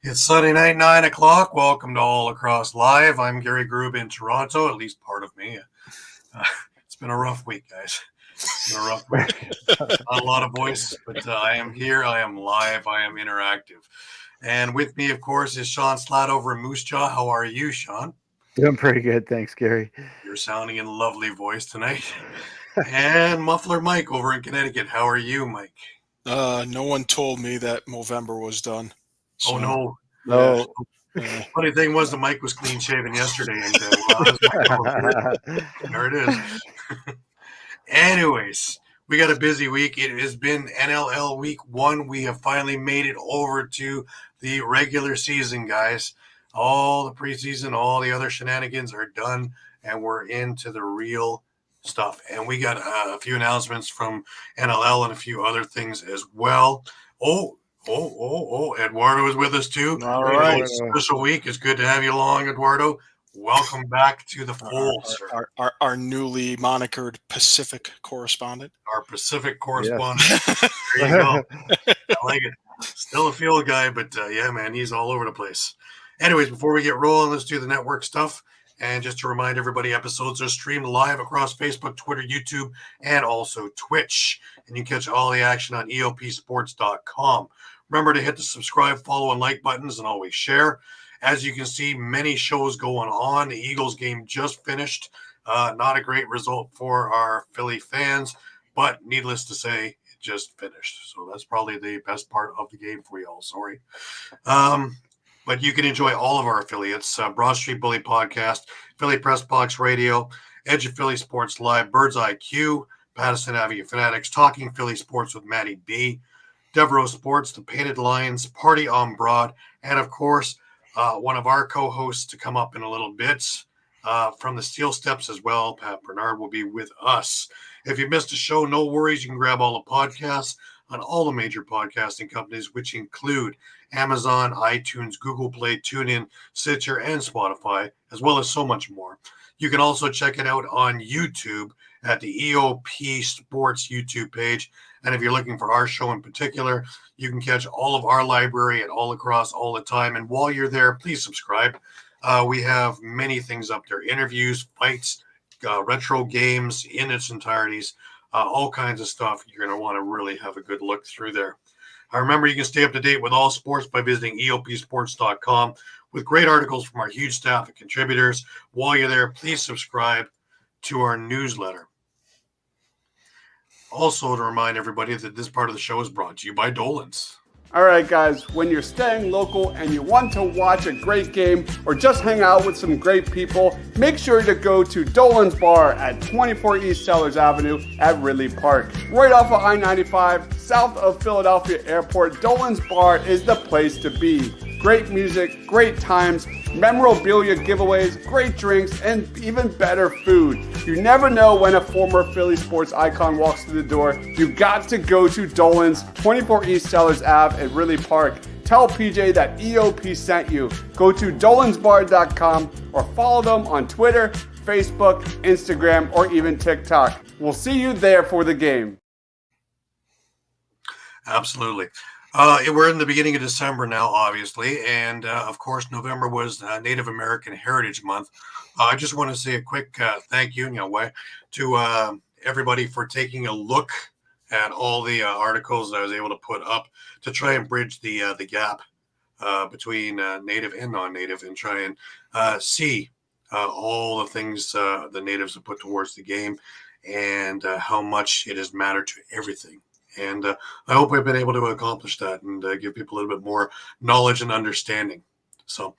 It's Sunday night, 9 o'clock. Welcome to All Lacrosse Live. I'm Gary Groob in Toronto, at least part of me. It's been a rough week, guys. It's been a rough week. Not a lot of voice, but I am here. I am live. I am interactive. And with me, of course, is Shawn Slaght over in Moose Jaw. How are you, Shawn? Doing pretty good. Thanks, Gary. You're sounding in lovely voice tonight. And Muffler Mike over in Connecticut. How are you, Mike? No one told me that Movember was done. So, No. Funny thing was the mic was clean shaven yesterday, and there it is. Anyways, we got a busy week. It has been NLL Week 1. We have finally made it over to the regular season, guys. All the preseason, all the other shenanigans are done, and we're into the real stuff. And we got a few announcements from NLL and a few other things as well. Eduardo is with us too. All right. Special week. It's good to have you along, Eduardo. Welcome back to the fold, sir. Our newly monikered Pacific correspondent. Our Pacific correspondent. Yes. There you go. I like it. Still a field guy, but yeah, man, he's all over the place. Anyways, before we get rolling, let's do the network stuff. And just to remind everybody, episodes are streamed live across Facebook, Twitter, YouTube, and also Twitch. And you can catch all the action on EOPsports.com. Remember to hit the subscribe, follow, and like buttons, and always share. As you can see, many shows going on. The Eagles game just finished. Not a great result for our Philly fans, but needless to say, it just finished. So that's probably the best part of the game for you all. Sorry. But you can enjoy all of our affiliates, Broad Street Bully Podcast, Philly Press Box Radio, Edge of Philly Sports Live, Bird's Eye Q, Patterson Avenue Fanatics, Talking Philly Sports with Matty B, Devereaux Sports, The Painted Lions, Party on Broad, and of course, one of our co-hosts to come up in a little bit from the Steel Steps as well, Pat Bernard, will be with us. If you missed a show, no worries. You can grab all the podcasts on all the major podcasting companies, which include Amazon, iTunes, Google Play, TuneIn, Stitcher, and Spotify, as well as so much more. You can also check it out on YouTube at the EOP Sports YouTube page. And if you're looking for our show in particular, you can catch all of our library at All Across all the time. And while you're there, please subscribe. We have many things up there, interviews, fights, retro games in its entireties, all kinds of stuff. You're going to want to really have a good look through there. Remember, you can stay up to date with all sports by visiting EOPsports.com with great articles from our huge staff of contributors. While you're there, please subscribe to our newsletter. Also, to remind everybody that this part of the show is brought to you by Dolan's. All right, guys, when you're staying local and you want to watch a great game or just hang out with some great people, make sure to go to Dolan's Bar at 24 East Sellers Avenue at Ridley Park. Right off of I-95, south of Philadelphia Airport, Dolan's Bar is the place to be. Great music, great times, memorabilia giveaways, great drinks, and even better food. You never know when a former Philly sports icon walks through the door. You got to go to Dolan's, 24 East Sellers Ave at Ridley Park. Tell PJ that EOP sent you. Go to dolansbar.com or follow them on Twitter, Facebook, Instagram, or even TikTok. We'll see you there for the game. Absolutely. We're in the beginning of December now, obviously, and of course, November was Native American Heritage Month. I just want to say a quick thank you, to everybody for taking a look at all the articles that I was able to put up to try and bridge the gap between Native and non-Native, and try and see all the things the Natives have put towards the game, and how much it has mattered to everything. And I hope I've been able to accomplish that and give people a little bit more knowledge and understanding. So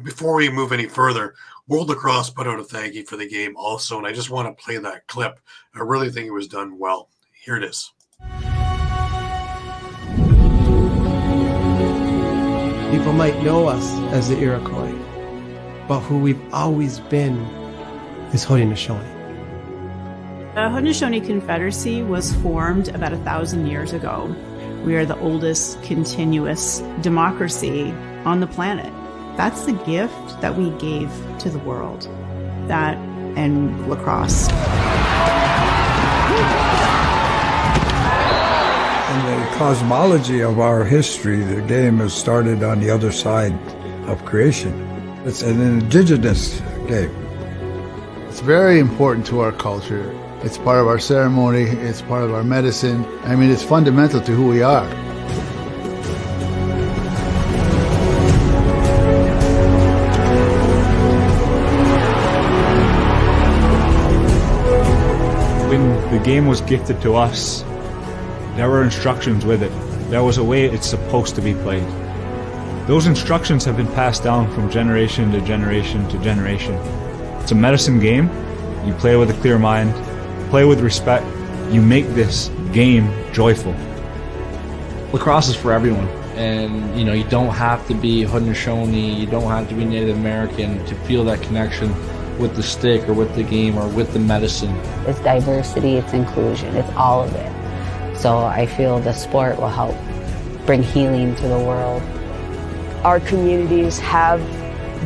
before we move any further, World Lacrosse put out a thank you for the game also, and I just want to play that clip. I really think it was done well. Here it is. People might know us as the Iroquois, but who we've always been is Haudenosaunee. The Haudenosaunee Confederacy was formed about 1,000 years ago. We are the oldest continuous democracy on the planet. That's the gift that we gave to the world. That and lacrosse. And when cosmology of our history, the game has started on the other side of creation. It's an indigenous game. It's very important to our culture. It's part of our ceremony. It's part of our medicine. I mean, it's fundamental to who we are. When the game was gifted to us, there were instructions with it. There was a way it's supposed to be played. Those instructions have been passed down from generation to generation to generation. It's a medicine game. You play with a clear mind, play with respect. You make this game joyful. Lacrosse is for everyone. And, you don't have to be Haudenosaunee, you don't have to be Native American to feel that connection with the stick or with the game or with the medicine. It's diversity, it's inclusion, it's all of it. So I feel the sport will help bring healing to the world. Our communities have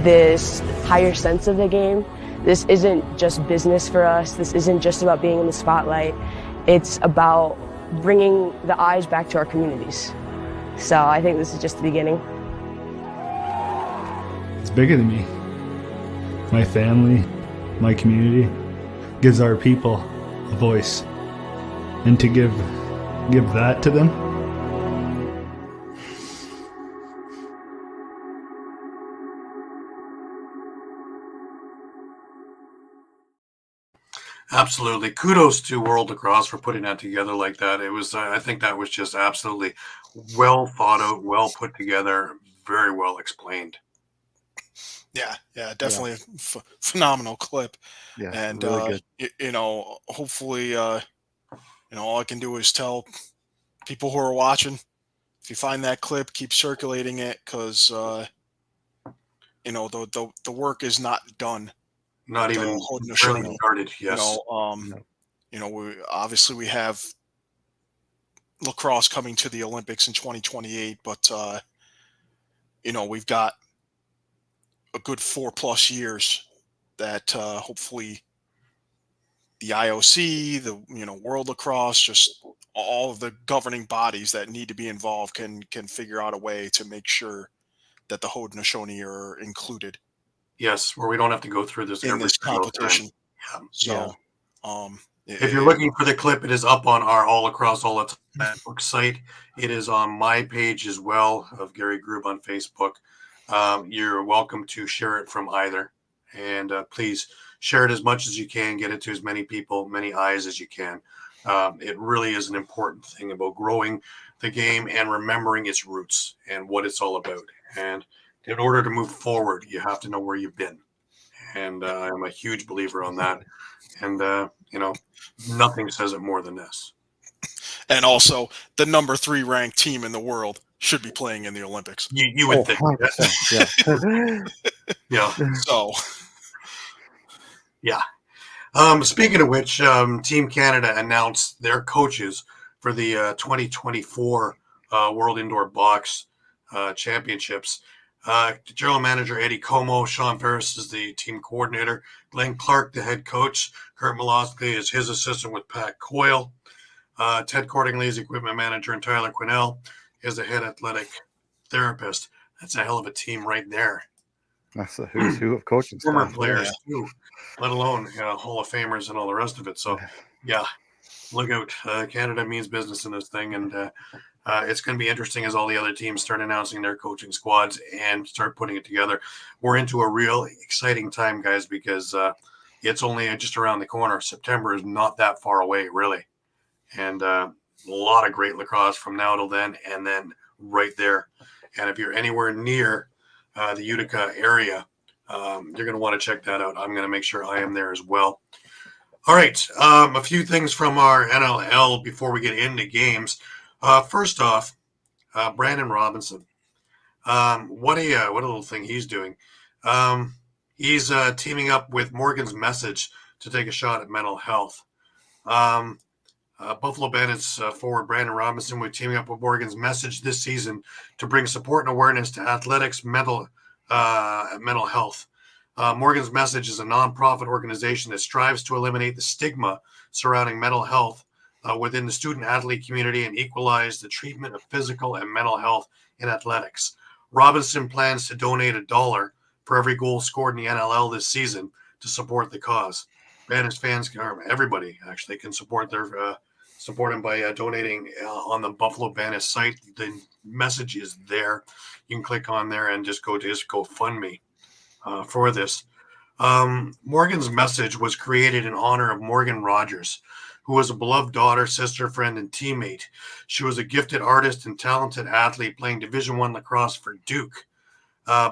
this higher sense of the game. This isn't just business for us. This isn't just about being in the spotlight. It's about bringing the eyes back to our communities. So I think this is just the beginning. It's bigger than me. My family, my community, gives our people a voice. And to give that to them, Absolutely. Kudos to World Lacrosse for putting that together like that. It was, I think that was just absolutely well thought out, well put together, very well explained. Yeah, definitely a phenomenal clip. Yeah, and really good. Hopefully, all I can do is tell people who are watching, if you find that clip, keep circulating it, because the work is not done. Not even barely started. Yes. We have lacrosse coming to the Olympics in 2028, but we've got a good 4+ years that hopefully the IOC, the World Lacrosse, just all of the governing bodies that need to be involved can figure out a way to make sure that the Haudenosaunee are included. Yes, where we don't have to go through this in this competition. Yeah. So, if you're looking for the clip, it is up on our All Across All the Network site. It is on my page as well of Gary Groob on Facebook. You're welcome to share it from either, and please share it as much as you can. Get it to as many people, many eyes as you can. It really is an important thing about growing the game and remembering its roots and what it's all about. And in order to move forward, you have to know where you've been. And I'm a huge believer on that. And, nothing says it more than this. And also, the number 3 ranked team in the world should be playing in the Olympics. You would think. Yeah. Yeah. So. Yeah. Speaking of which, Team Canada announced their coaches for the 2024 World Indoor Box Championships. General Manager Eddie Como, Sean Ferris is the team coordinator, Glenn Clark, the head coach, Kurt Malosky is his assistant with Pat Coyle, Ted Cordingley is equipment manager, and Tyler Quinnell is the head athletic therapist. That's a hell of a team right there. That's a who's who of coaching Former staff. players too, let alone Hall of Famers and all the rest of it. So, yeah, look out. Canada means business in this thing, and it's going to be interesting as all the other teams start announcing their coaching squads and start putting it together. We're into a real exciting time, guys, because it's only just around the corner. September is not that far away, really. And a lot of great lacrosse from now till then, and then right there. And if you're anywhere near the Utica area, you're going to want to check that out. I'm going to make sure I am there as well. All right, a few things from our NLL before we get into games. First off, Brandon Robinson. What a little thing he's doing. He's teaming up with Morgan's Message to take a shot at mental health. Buffalo Bandits forward Brandon Robinson will be teaming up with Morgan's Message this season to bring support and awareness to athletics, mental health. Morgan's Message is a nonprofit organization that strives to eliminate the stigma surrounding mental health within the student athlete community and equalize the treatment of physical and mental health in athletics. Robinson plans to donate $1 for every goal scored in the NLL this season to support the cause. Bandits fans, or everybody actually, can support him by donating on the Buffalo Bandits site. The message is there. You can click on there and just go fund me for this. Morgan's message was created in honor of Morgan Rogers, who was a beloved daughter, sister, friend, and teammate. She was a gifted artist and talented athlete playing Division I lacrosse for Duke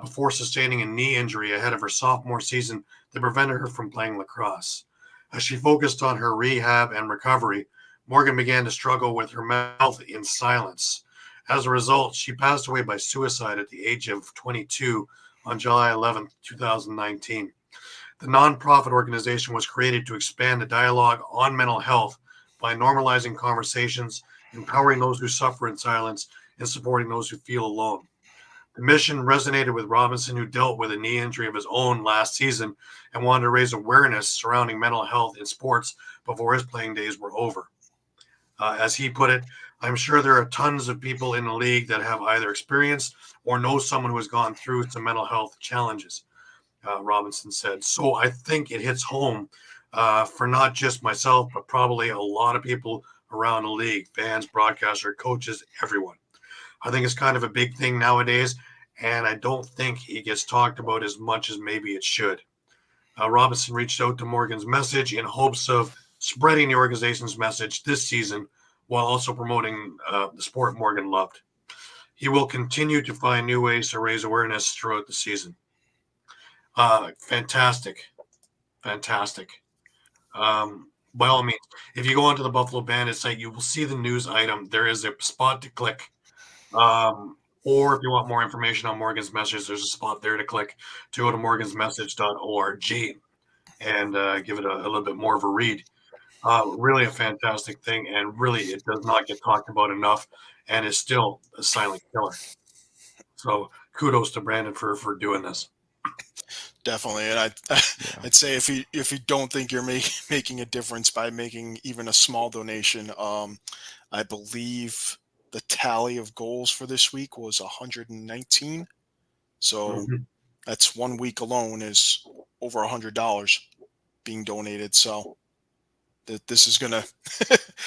before sustaining a knee injury ahead of her sophomore season that prevented her from playing lacrosse. As she focused on her rehab and recovery, Morgan began to struggle with her health in silence. As a result, she passed away by suicide at the age of 22 on July 11, 2019. The nonprofit organization was created to expand the dialogue on mental health by normalizing conversations, empowering those who suffer in silence, and supporting those who feel alone. The mission resonated with Robinson, who dealt with a knee injury of his own last season and wanted to raise awareness surrounding mental health in sports before his playing days were over. As he put it, I'm sure there are tons of people in the league that have either experienced or know someone who has gone through some mental health challenges, Robinson said. So I think it hits home for not just myself, but probably a lot of people around the league, fans, broadcasters, coaches, everyone. I think it's kind of a big thing nowadays, and I don't think it gets talked about as much as maybe it should. Robinson reached out to Morgan's message in hopes of spreading the organization's message this season while also promoting the sport Morgan loved. He will continue to find new ways to raise awareness throughout the season. Fantastic. By all means, if you go onto the Buffalo Bandits site, you will see the news item. There is a spot to click. Or if you want more information on Morgan's message, there's a spot there to click to go to morgansmessage.org and give it a little bit more of a read. Really a fantastic thing, and really it does not get talked about enough and is still a silent killer. So kudos to Brandon for doing this. Definitely, and I'd say if you don't think you're making a difference by making even a small donation, I believe the tally of goals for this week was 119. So that's 1 week alone is over $100 being donated. So this is gonna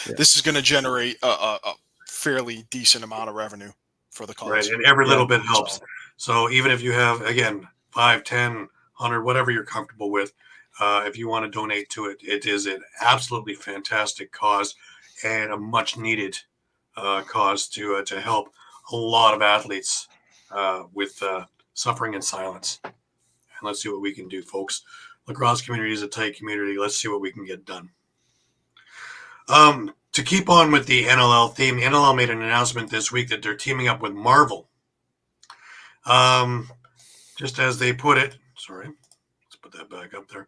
this is gonna generate a fairly decent amount of revenue for the cause. Right, and every little bit helps. So even if you have, again, 5, 10, 100, whatever you're comfortable with, if you want to donate to it, it is an absolutely fantastic cause and a much needed cause to help a lot of athletes with suffering in silence. And let's see what we can do, folks. Lacrosse community is a tight community. Let's see what we can get done. To keep on with the NLL theme, the NLL made an announcement this week that they're teaming up with Marvel. Just as they put it, let's put that back up there.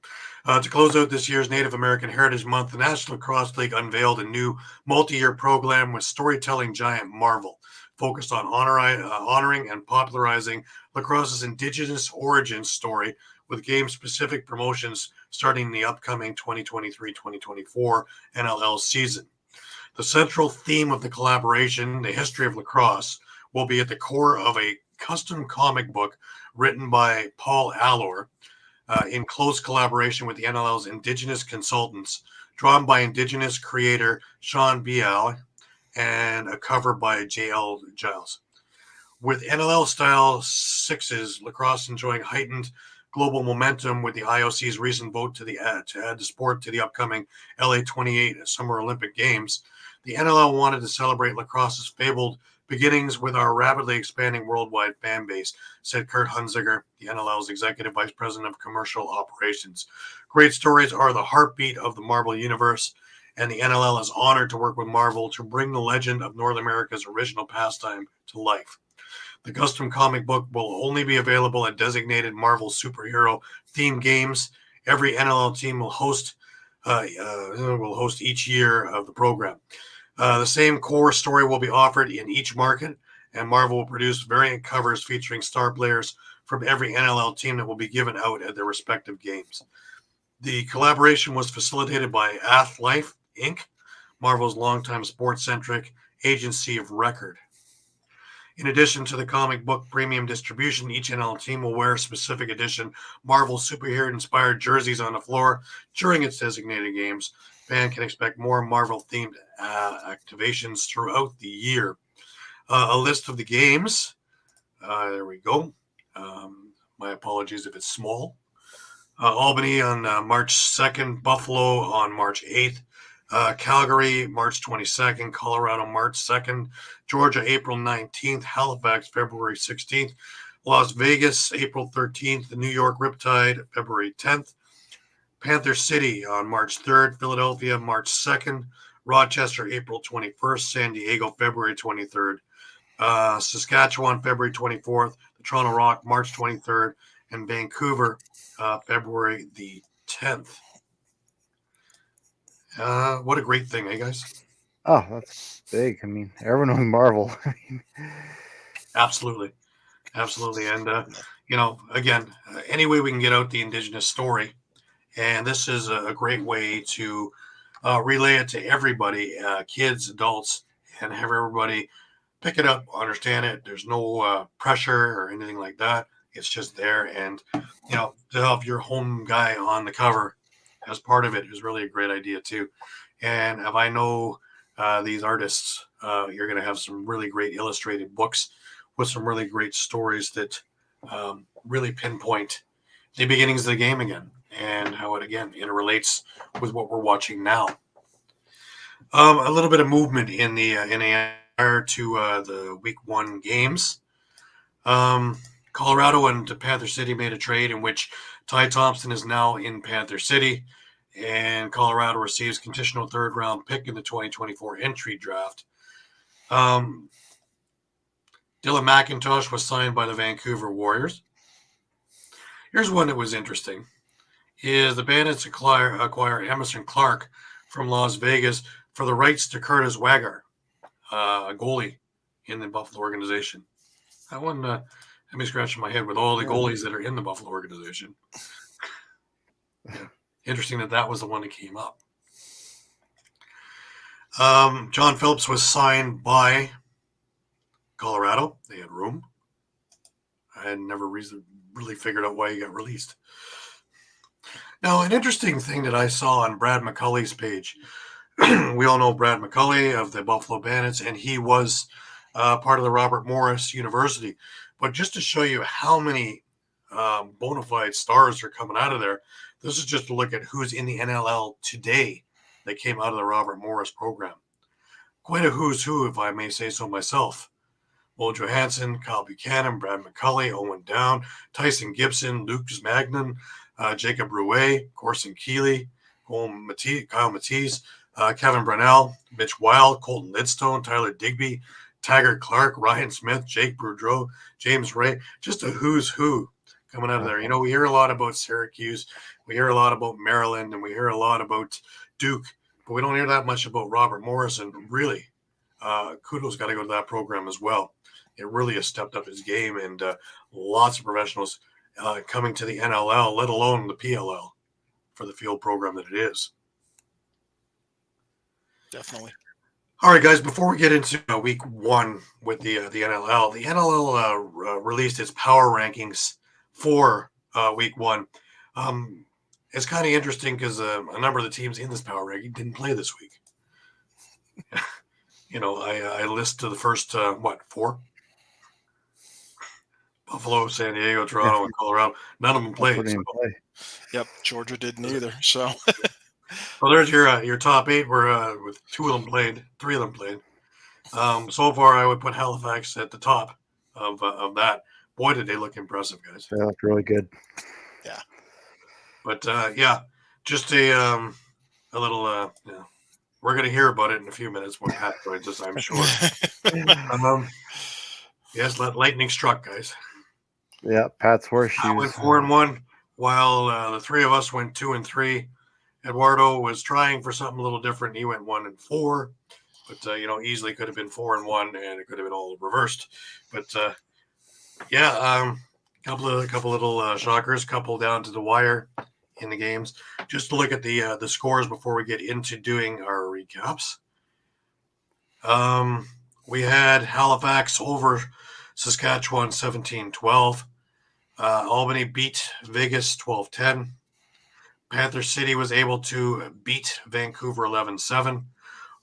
To close out this year's Native American Heritage Month, the National Lacrosse League unveiled a new multi-year program with storytelling giant Marvel, focused on honoring and popularizing lacrosse's Indigenous origin story with game-specific promotions starting in the upcoming 2023-2024 NLL season. The central theme of the collaboration, the history of lacrosse, will be at the core of a custom comic book written by Paul Allor in close collaboration with the NLL's Indigenous consultants, drawn by Indigenous creator Shawn Slaght, and a cover by J.L. Giles. With NLL-style sixes, lacrosse enjoying heightened global momentum with the IOC's recent vote to add the sport to the upcoming LA 28 Summer Olympic Games, the NLL wanted to celebrate lacrosse's fabled beginnings with our rapidly expanding worldwide fan base, said Kurt Hunziger, the NLL's Executive Vice President of Commercial Operations. Great stories are the heartbeat of the Marvel universe, and the NLL is honored to work with Marvel to bring the legend of North America's original pastime to life. The custom comic book will only be available at designated Marvel superhero-themed games. Every NLL team will host each year of the program. The same core story will be offered in each market, and Marvel will produce variant covers featuring star players from every NLL team that will be given out at their respective games. The collaboration was facilitated by Athlife Inc., Marvel's longtime sports-centric agency of record. In addition to the comic book premium distribution, each NL team will wear specific edition Marvel superhero-inspired jerseys on the floor during its designated games. Fans can expect more Marvel-themed activations throughout the year. A list of the games. There we go. My apologies if it's small. Albany on March 2nd, Buffalo on March 8th, Calgary March 22nd, Colorado March 2nd, Georgia April 19th, Halifax February 16th, Las Vegas April 13th, the New York Riptide February 10th, Panther City on March 3rd, Philadelphia March 2nd, Rochester April 21st, San Diego February 23rd, Saskatchewan February 24th, the Toronto Rock March 23rd, and Vancouver February the 10th. What a great thing, eh, guys? Oh, that's big. I mean, everyone knows Marvel. Absolutely. And, again, any way we can get out the Indigenous story, and this is a great way to relay it to everybody, kids, adults, and have everybody pick it up, understand it. There's no pressure or anything like that. It's just there. And, to have your home guy on the cover as part of it is really a great idea too. And if I know these artists, you're going to have some really great illustrated books with some really great stories that really pinpoint the beginnings of the game again and how it, again, interrelates with what we're watching now. A little bit of movement in the prior to the Week 1 games. Colorado and Panther City made a trade in which Ty Thompson is now in Panther City, and Colorado receives conditional third-round pick in the 2024 entry draft. Dylan McIntosh was signed by the Vancouver Warriors. Here's one that was interesting. Is the Bandits acquire Emerson Clark from Las Vegas for the rights to Curtis Wagar, a goalie in the Buffalo organization. That one had me scratching my head with all the goalies that are in the Buffalo organization. Yeah. Interesting that was the one that came up. John Phillips was signed by Colorado. They had room. I had never really figured out why he got released. Now, an interesting thing that I saw on Brad McCulley's page, we all know Brad McCulley of the Buffalo Bandits, and he was part of the Robert Morris University. But just to show you how many bona fide stars are coming out of there, this is just to look at who's in the NLL today that came out of the Robert Morris program. Quite a who's who, if I may say so myself. Will Johansson, Kyle Buchanan, Brad McCulley, Owen Down, Tyson Gibson, Lucas Magnan, Jacob Rouet, Corson Keeley, Kyle Matisse, Kevin Brunell, Mitch Wild, Colton Lidstone, Tyler Digby, Taggart Clark, Ryan Smith, Jake Boudreau, James Ray, just a who's who coming out of there. We hear a lot about Syracuse, we hear a lot about Maryland, and we hear a lot about Duke, but we don't hear that much about Robert Morris, and really, kudos got to go to that program as well. It really has stepped up his game, and lots of professionals coming to the NLL, let alone the PLL, for the field program that it is. Definitely. All right, guys, before we get into Week 1 with the NLL released its power rankings for Week 1. It's kind of interesting because a number of the teams in this power ranking didn't play this week. I list to the first, 4? Buffalo, San Diego, Toronto, and Colorado. None of them played. Yep, Georgia didn't either. So, well, there's your top 8. Where with 2 of them played, 3 of them played. So far, I would put Halifax at the top of that. Boy, did they look impressive, guys. They look really good. Yeah. But just a little. We're going to hear about it in a few minutes when Pat joins us, I'm sure. Yes, lightning struck, guys. Yeah, Pat's horseshoes. I went 4-1, while the 3 of us went 2-3. Eduardo was trying for something a little different. He went 1-4, but easily could have been 4-1, and it could have been all reversed. But couple little shockers, couple down to the wire in the games. Just to look at the scores before we get into doing our recaps. We had Halifax over Saskatchewan 17-12. Albany beat Vegas 12-10. Panther City was able to beat Vancouver 11-7.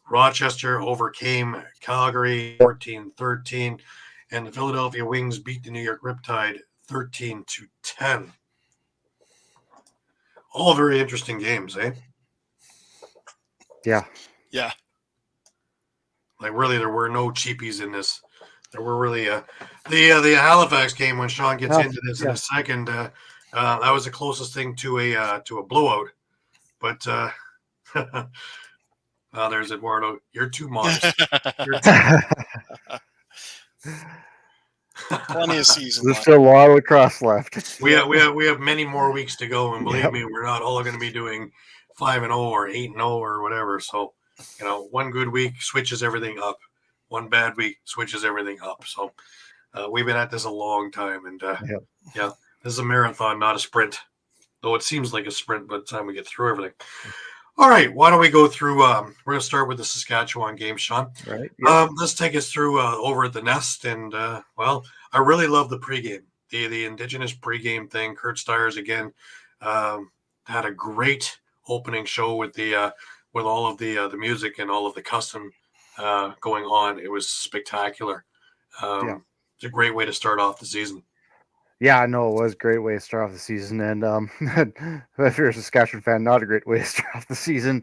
Rochester overcame Calgary 14-13. And the Philadelphia Wings beat the New York Riptide 13-10. All very interesting games, eh? Yeah. Yeah. Like, really, there were no cheapies in this. There were really the Halifax game, when Shawn gets into this in a second. That was the closest thing to a blowout. But there's Eduardo. You're too modest. Plenty of season. There's still a lot of lacrosse left. We have many more weeks to go, and believe me, we're not all going to be doing 5-0 or 8-0 or whatever. So, one good week switches everything up. One bad week switches everything up. So, we've been at this a long time, and this is a marathon, not a sprint. Though it seems like a sprint by the time we get through everything. All right, why don't we go through? We're going to start with the Saskatchewan game, Shawn. Right. Let's take us through over at the Nest, and I really love the pregame, the Indigenous pregame thing. Kurt Stiers again had a great opening show with the with all of the music and all of the custom going on. It was spectacular. It's a great way to start off the season. Yeah, no, it was a great way to start off the season, and if you're a Saskatchewan fan, not a great way to start off the season. He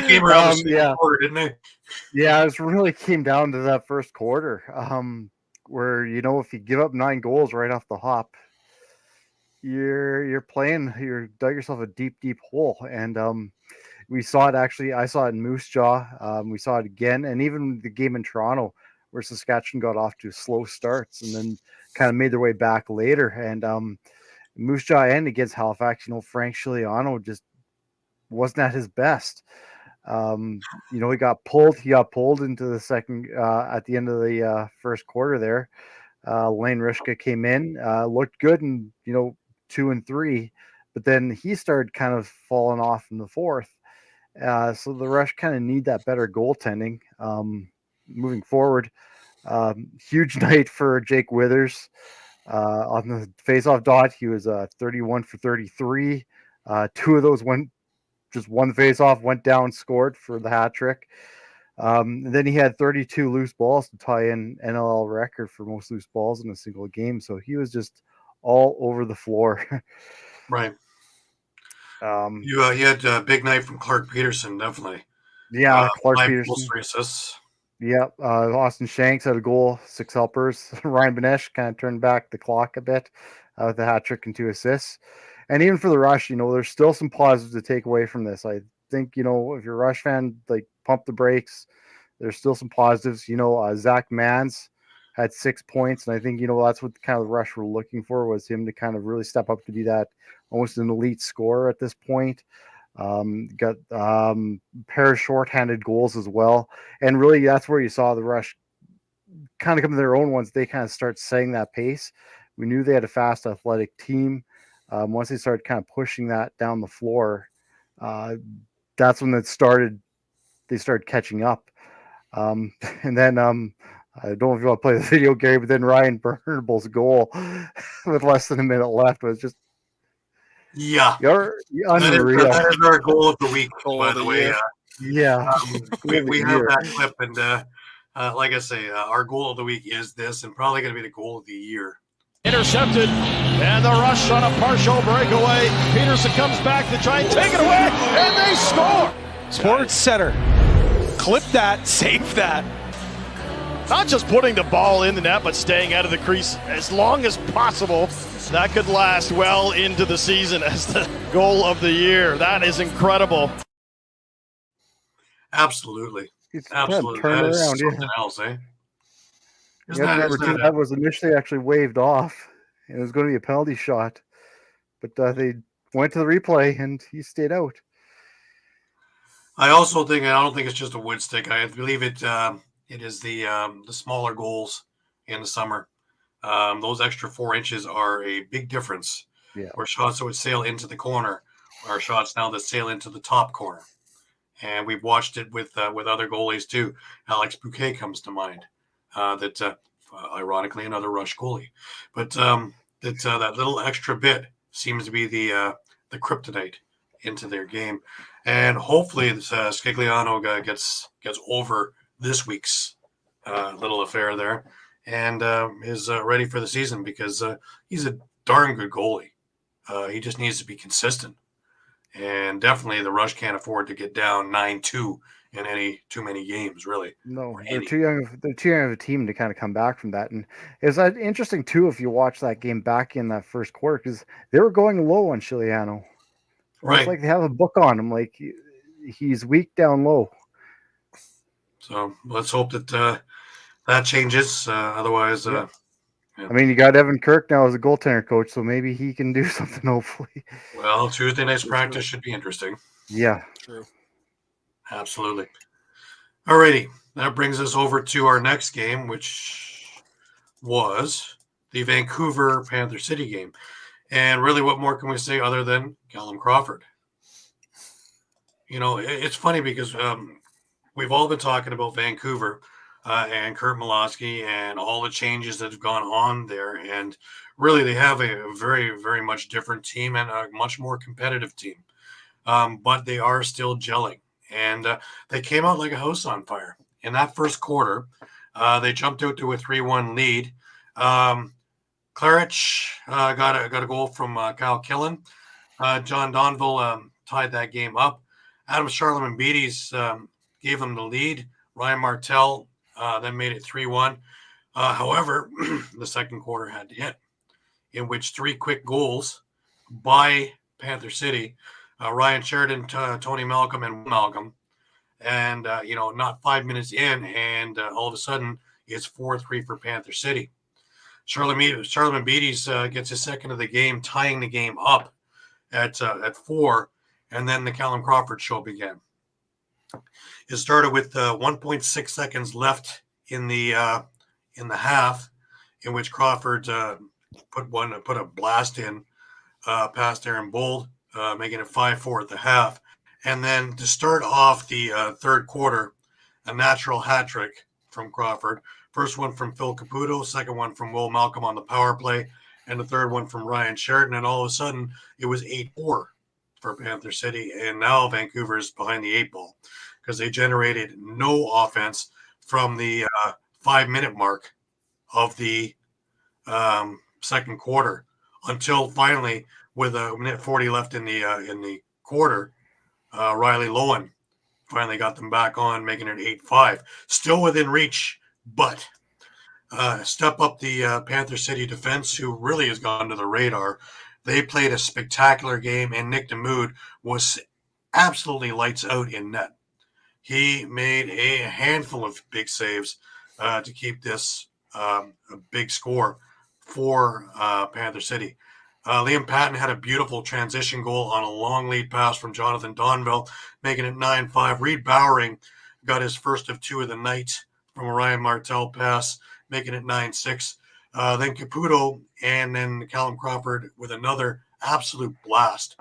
came around the quarter, didn't he? Yeah, it really came down to that first quarter, where if you give up 9 goals right off the hop, you're dug yourself a deep hole, and we saw it actually. I saw it in Moose Jaw. We saw it again, and even the game in Toronto, where Saskatchewan got off to slow starts and then kind of made their way back later. And Moose Jaw and against Halifax, Frank Chiliano just wasn't at his best. He got pulled into the second at the end of the first quarter there. Lane Rishka came in, looked good in 2 and 3, but then he started kind of falling off in the fourth. So the Rush kind of need that better goaltending. Moving forward, huge night for Jake Withers on the faceoff dot. He was 31 for 33. 2 of those one faceoff went down, scored for the hat trick. Then he had 32 loose balls to tie in NLL record for most loose balls in a single game. So he was just all over the floor. Right. You had a big night from Clark Peterson, definitely. Yeah, Clark 5 Peterson. goals, 3 assists. Yep. Austin Shanks had a goal, 6 helpers. Ryan Benesh kind of turned back the clock a bit with a hat trick and 2 assists. And even for the Rush, there's still some positives to take away from this. I think, if you're a Rush fan, like, pump the brakes. There's still some positives. Zach Mans had 6 points, and I think, that's what kind of the Rush were looking for, was him to kind of really step up to be that almost an elite scorer at this point. Got pair of shorthanded goals as well, and really that's where you saw the Rush kind of come to their own once they kind of start setting that pace. We knew they had a fast, athletic team. Once they started kind of pushing that down the floor, that's when they started catching up. And then I don't know if you want to play the video, Gary, but then Ryan Burnable's goal with less than a minute left was just you're unreal. That is our goal of the week, by the way. We have that clip, and like I say, our goal of the week is this, and probably going to be the goal of the year. Intercepted, and the Rush on a partial breakaway. Peterson comes back to try and take it away, and they score! Sports Center. Clip that, save that. Not just putting the ball in the net, but staying out of the crease as long as possible. That could last well into the season as the goal of the year. That is incredible. Absolutely. Absolutely. That is around, something else, eh? That was initially actually waved off, and it was going to be a penalty shot, but they went to the replay, and he stayed out. I don't think it's just a wood stick. I believe it is the smaller goals in the summer. Those extra 4 inches are a big difference. Yeah. Where shots that would sail into the corner are shots now that sail into the top corner. And we've watched it with other goalies too. Alex Bouquet comes to mind. Ironically, another Rush goalie. But that little extra bit seems to be the kryptonite into their game. And hopefully Scagliano guy gets over this week's little affair there and is ready for the season, because he's a darn good goalie. He just needs to be consistent. And definitely the Rush can't afford to get down 9-2 in any too many games, really. No, they're too young. They're too young of a team to kind of come back from that. And it's interesting too if you watch that game back in that first quarter, because they were going low on Chiliano. Right. It's like they have a book on him, like he's weak down low. So let's hope that that changes. Otherwise, yeah. I mean, you got Evan Kirk now as a goaltender coach, so maybe he can do something. Hopefully. Well, Tuesday night's practice should be interesting. Yeah. True. Absolutely. Alrighty, that brings us over to our next game, which was the Vancouver Panther City game. And really, what more can we say other than Callum Crawford? You know, it's funny because we've all been talking about Vancouver and Kurt Milosky and all the changes that have gone on there. And really, they have a very, very much different team and a much more competitive team. But they are still gelling. And they came out like a house on fire. In that first quarter, they jumped out to a 3-1 lead. Claridge got a goal from Kyle Killen. John Donville tied that game up. Adam Charlemagne-Beatties gave them the lead. Ryan Martell then made it 3-1. However, the second quarter had to hit, in which 3 quick goals by Panther City. Ryan Sheridan, Tony Malcolm, and Malcolm. And, not 5 minutes in, and all of a sudden, it's 4-3 for Panther City. Charlemagne-Beatties gets his second of the game, tying the game up at 4, and then the Callum Crawford show began. It started with 1.6 seconds left in the half, in which Crawford put a blast in past Aaron Bold, making it 5-4 at the half. And then to start off the third quarter, a natural hat trick from Crawford. First one from Phil Caputo, second one from Will Malcolm on the power play, and the third one from Ryan Sheridan. And all of a sudden, it was 8-4 for Panther City. And now Vancouver's behind the 8 ball because they generated no offense from the 5-minute mark of the second quarter until finally, with a minute 40 left in the quarter, Riley Lowen finally got them back on, making it 8-5. Still within reach, but step up the Panther City defense, who really has gone to the radar. They played a spectacular game, and Nick DeMood was absolutely lights out in net. He made a handful of big saves to keep this a big score for Panther City. Liam Patton had a beautiful transition goal on a long lead pass from Jonathan Donville, making it 9-5. Reed Bowering got his first of 2 of the night from a Ryan Martell pass, making it 9-6. Then Caputo and then Callum Crawford with another absolute blast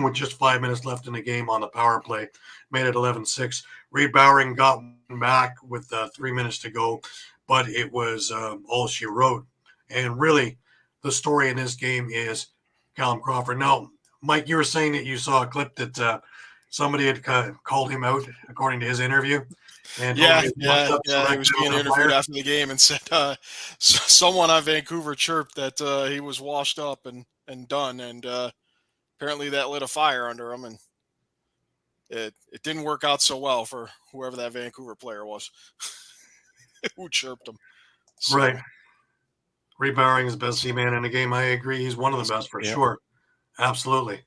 with just 5 minutes left in the game on the power play, made it 11-6. Reed Bowering got back with 3 minutes to go, but it was all she wrote. And really, the story in this game is Callum Crawford. Now, Mike, you were saying that you saw a clip that somebody had called him out, according to his interview. And he was being interviewed after the game and said someone on Vancouver chirped that he was washed up and done, and apparently that lit a fire under him, and it didn't work out so well for whoever that Vancouver player was who chirped him. So, right. Reed Bowering is the best C-man in the game. I agree. He's one of the best for sure. Absolutely.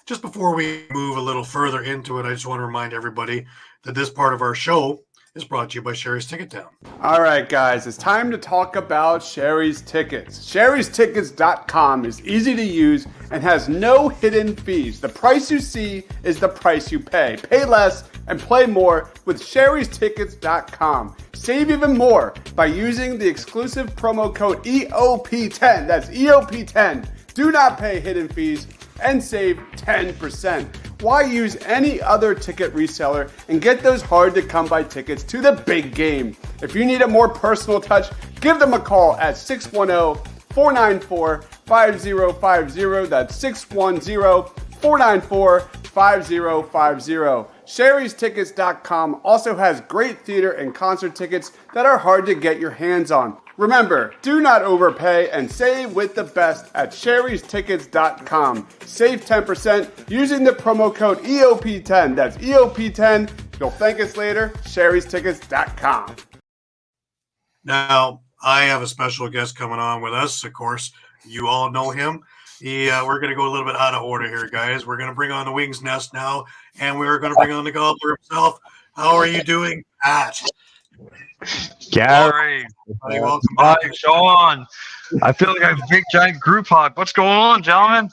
Just before we move a little further into it, I just want to remind everybody that this part of our show is brought to you by Sherry's Ticket Town. All right, guys, it's time to talk about Sherry's Tickets. Sherry'sTickets.com is easy to use and has no hidden fees. The price you see is the price you pay. Pay less and play more with Sherry'sTickets.com. Save even more by using the exclusive promo code EOP10. That's EOP10. Do not pay hidden fees and save 10%. why use any other ticket reseller and get those hard-to-come-by tickets to the big game? If you need a more personal touch, give them a call at 610-494-5050. That's 610-494-5050. Sherry'sTickets.com also has great theater and concert tickets that are hard to get your hands on. Remember, do not overpay and save with the best at Sherry'sTickets.com. Save 10% using the promo code EOP10. That's EOP10. You'll thank us later. Sherry'sTickets.com. Now, I have a special guest coming on with us. Of course, you all know him. We're going to go a little bit out of order here, guys. We're going to bring on the Wings Nest now, and we're going to bring on the Gobbler himself. How are you doing, Pat? Gary, welcome hi, back. Shawn. I feel like I'm a big giant group hug. What's going on, gentlemen?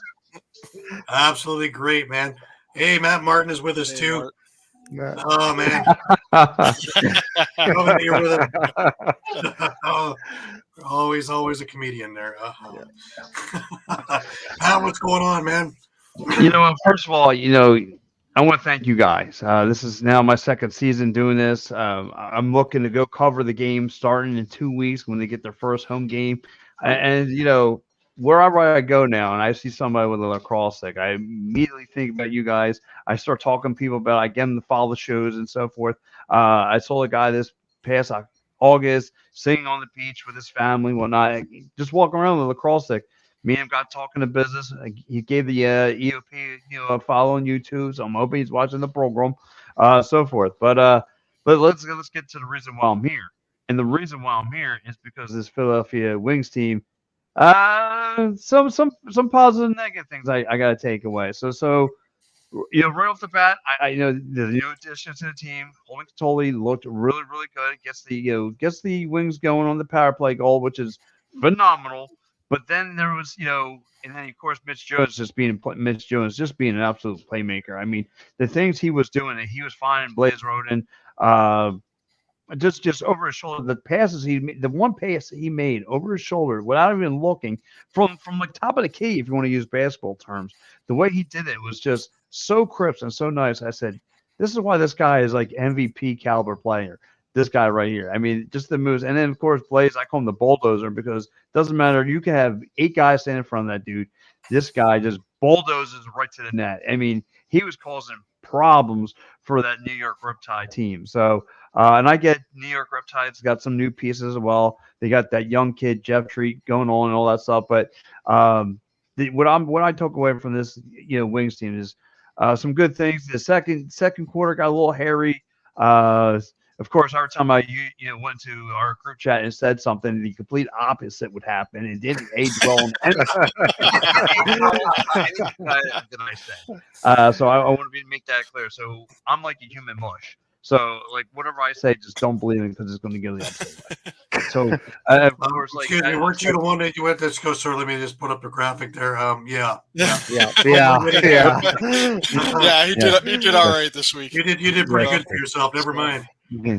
Absolutely great, man. Hey, Matt Martin is with us too. Oh man, coming here with him. Always a comedian there. Pat, what's going on, man? First of all, I want to thank you guys. This is now my second season doing this. I'm looking to go cover the game starting in 2 weeks when they get their first home game. And wherever I go now and I see somebody with a lacrosse stick, I immediately think about you guys. I start talking to people about it. I get them to follow the shows and so forth. I saw a guy this past August singing on the beach with his family and whatnot, just walking around with a lacrosse stick. Me and him got talking to business. He gave the EOP, a follow on YouTube, so I'm hoping he's watching the program, so forth. But let's get to the reason why I'm here. And the reason why I'm here is because this Philadelphia Wings team, some positive and negative things I got to take away. So right off the bat, I the new addition to the team, Holden Catoli looked really, really good. Gets the Wings going on the power play goal, which is phenomenal. But then there was, and then of course Mitch Jones just being an absolute playmaker. I mean, the things he was doing, he was finding Blaze Roden, just over his shoulder. The passes the one pass he made over his shoulder without even looking from like top of the key, if you want to use basketball terms, the way he did it was just so crisp and so nice. I said, this is why this guy is like MVP caliber player. This guy right here. I mean, just the moves. And then, of course, Blaze, I call him the bulldozer because it doesn't matter. You can have 8 guys standing in front of that dude. This guy just bulldozes right to the net. I mean, he was causing problems for that New York Riptide team. So, and I get New York Riptides got some new pieces as well. They got that young kid, Jeff Treat, going on and all that stuff. But what I took away from this, Wings team is some good things. The second quarter got a little hairy. Of course, every time I went to our group chat and said something, the complete opposite would happen. It didn't age well. So I want to make that clear. So I'm like a human mush. So like whatever I say, just don't believe it because it's going to go the opposite way. So of course, like, excuse me, weren't you the one that you went? Let's go, sir. Let me just put up the graphic there. Yeah, he did all right this week. You did pretty good for yourself. Never mind.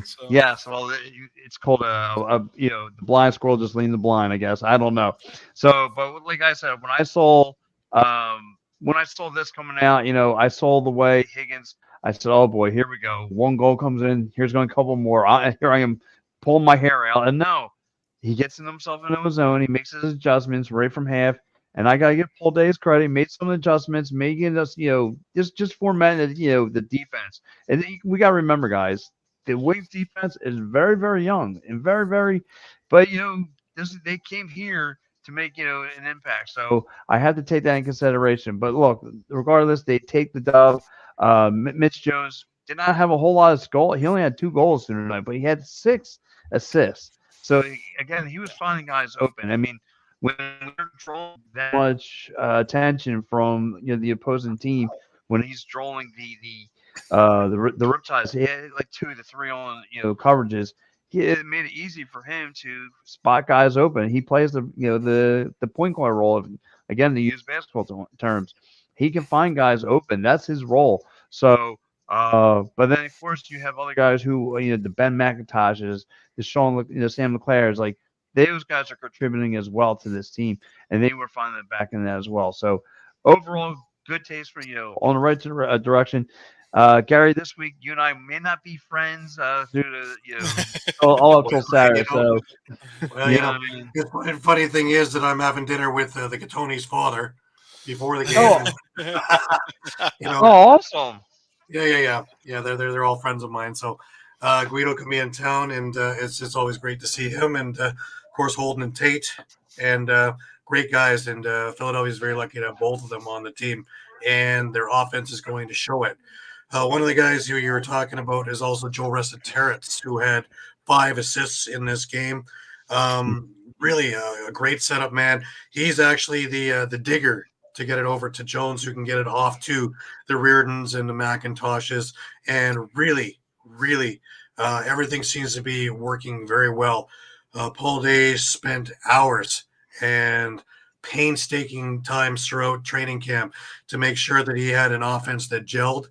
So. Yes, well, it's called the blind squirrel just leading the blind, I guess. I don't know. So, but like I said, when I saw this coming out, I saw the way Higgins. I said, oh boy, here we go. One goal comes in. Here's going a couple more. Here I am pulling my hair out, and no, he gets himself into his zone. He makes his adjustments right from half. And I gotta give Paul Day his credit. He made some adjustments, making us, just formatted, the defense. And we gotta remember, guys. The Wings defense is very, very young and very, very, but they came here to make an impact. So I had to take that in consideration. But look, regardless, they take the dub. Mitch Jones did not have a whole lot of goals. He only had 2 goals tonight, but he had 6 assists. So again, he was finding guys open. I mean, when we're drawing that much attention from the opposing team, when he's drawing the Riptides, he had like 2 to 3 on coverages. It made it easy for him to spot guys open. He plays the point guard role. Again, to use basketball terms, he can find guys open. That's his role. So, but then of course you have other guys who the Ben McIntoshes, the Sean, Sam LeClaires, like those guys are contributing as well to this team, and they were finding it back in that as well. So overall, good taste for on the right direction. Gary, this week you and I may not be friends through the all up till Saturday. So, well, the funny thing is that I'm having dinner with the Catoni's father before the game. Oh, awesome. Yeah. They're all friends of mine. So Guido can be in town, and it's always great to see him, and of course Holden and Tate, and great guys. And Philadelphia is very lucky to have both of them on the team, and their offense is going to show it. One of the guys who you were talking about is also Joe Resiteritz, who had 5 assists in this game. Really a great setup, man. He's actually the digger to get it over to Jones, who can get it off to the Reardons and the McIntoshes. And really, everything seems to be working very well. Paul Day spent hours and painstaking times throughout training camp to make sure that he had an offense that gelled.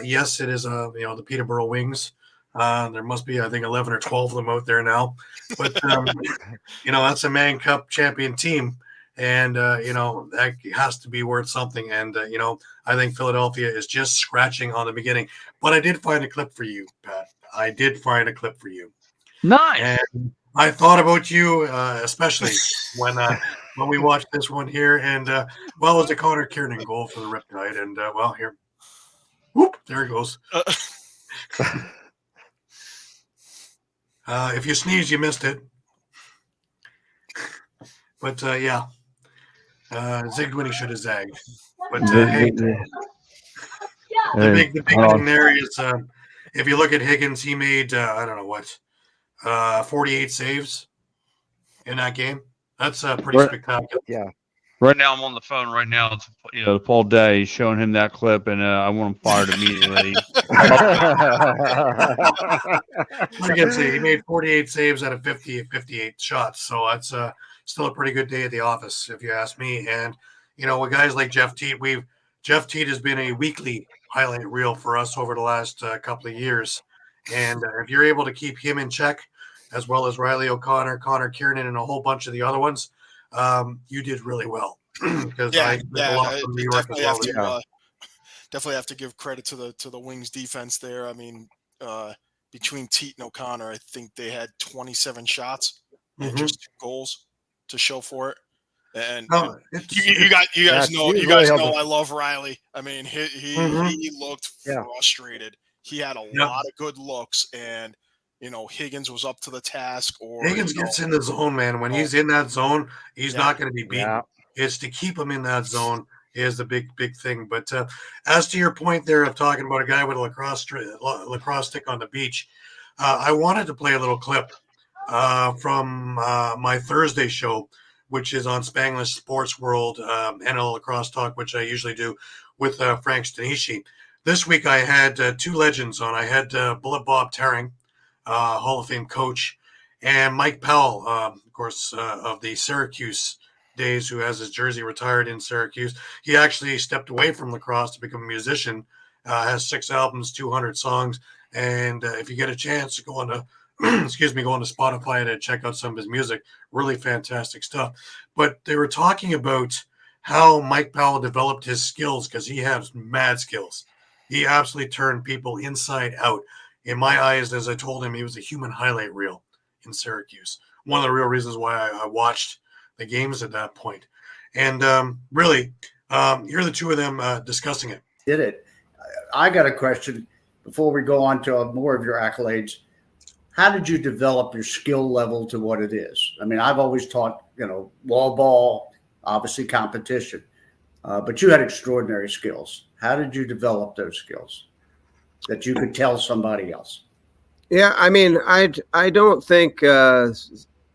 Yes, it is the Peterborough Wings. There must be, I think, 11 or 12 of them out there now. But that's a Man Cup champion team, and that has to be worth something. And I think Philadelphia is just scratching on the beginning. But I did find a clip for you, Pat. I did find a clip for you. Nice. And I thought about you, especially when we watched this one here. And it was a Connor Kiernan goal for the Riptide. And here. Whoop, there it goes. If you sneeze, you missed it. But zigged when he should have zagged. But the big thing there is if you look at Higgins, he made 48 saves in that game. That's pretty spectacular. Yeah. Right now, I'm on the phone right now. To Paul Day, showing him that clip, and I want him fired immediately. Like I say, he made 48 saves out of 58 shots, so that's still a pretty good day at the office, if you ask me. And with guys like Jeff Teat, Jeff Teat has been a weekly highlight reel for us over the last couple of years. And if you're able to keep him in check, as well as Riley O'Connor, Connor Kiernan, and a whole bunch of the other ones, you did really well. Because I a lot from New York as well. Definitely have to give credit to the Wings defense there. I mean, between Teat and O'Connor, I think they had 27 shots and just 2 goals to show for it. And you guys know I love Riley. I mean, he looked frustrated. He had a lot of good looks, and Higgins was up to the task. Higgins gets in the zone, man. When he's in that zone, he's not going to be beaten. It's to keep him in that zone is the big thing. But as to your point there of talking about a guy with a lacrosse stick on the beach, I wanted to play a little clip from my Thursday show, which is on Spanglish Sports World, NL Lacrosse Talk, which I usually do with Frank Stanishi. This week I had 2 legends on. I had Bullet Bob Terring, Hall of Fame coach, and Mike Powell, of course, of the Syracuse days, who has his jersey retired in Syracuse. He actually stepped away from lacrosse to become a musician, has 6 albums, 200 songs. And if you get a chance to go on to, go on to Spotify to check out some of his music, really fantastic stuff. But they were talking about how Mike Powell developed his skills, because he has mad skills. He absolutely turned people inside out. In my eyes, as I told him, he was a human highlight reel in Syracuse. One of the real reasons why I watched the games at that point. And really, here are the 2 of them discussing it. Did it. I got a question before we go on to more of your accolades. How did you develop your skill level to what it is? I mean, I've always taught, wall ball, obviously competition, but you had extraordinary skills. How did you develop those skills that you could tell somebody else? Yeah, I mean, I don't think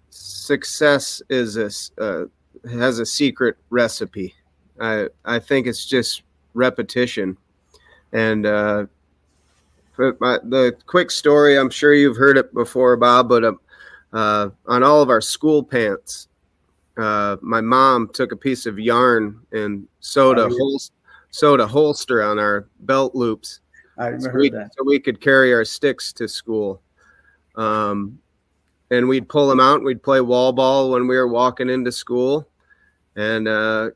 success has a secret recipe. I think it's just repetition. And the quick story, I'm sure you've heard it before, Bob, but on all of our school pants, my mom took a piece of yarn and sewed a holster on our belt loops. I remember that. So we could carry our sticks to school. And we'd pull them out and we'd play wall ball when we were walking into school. And, as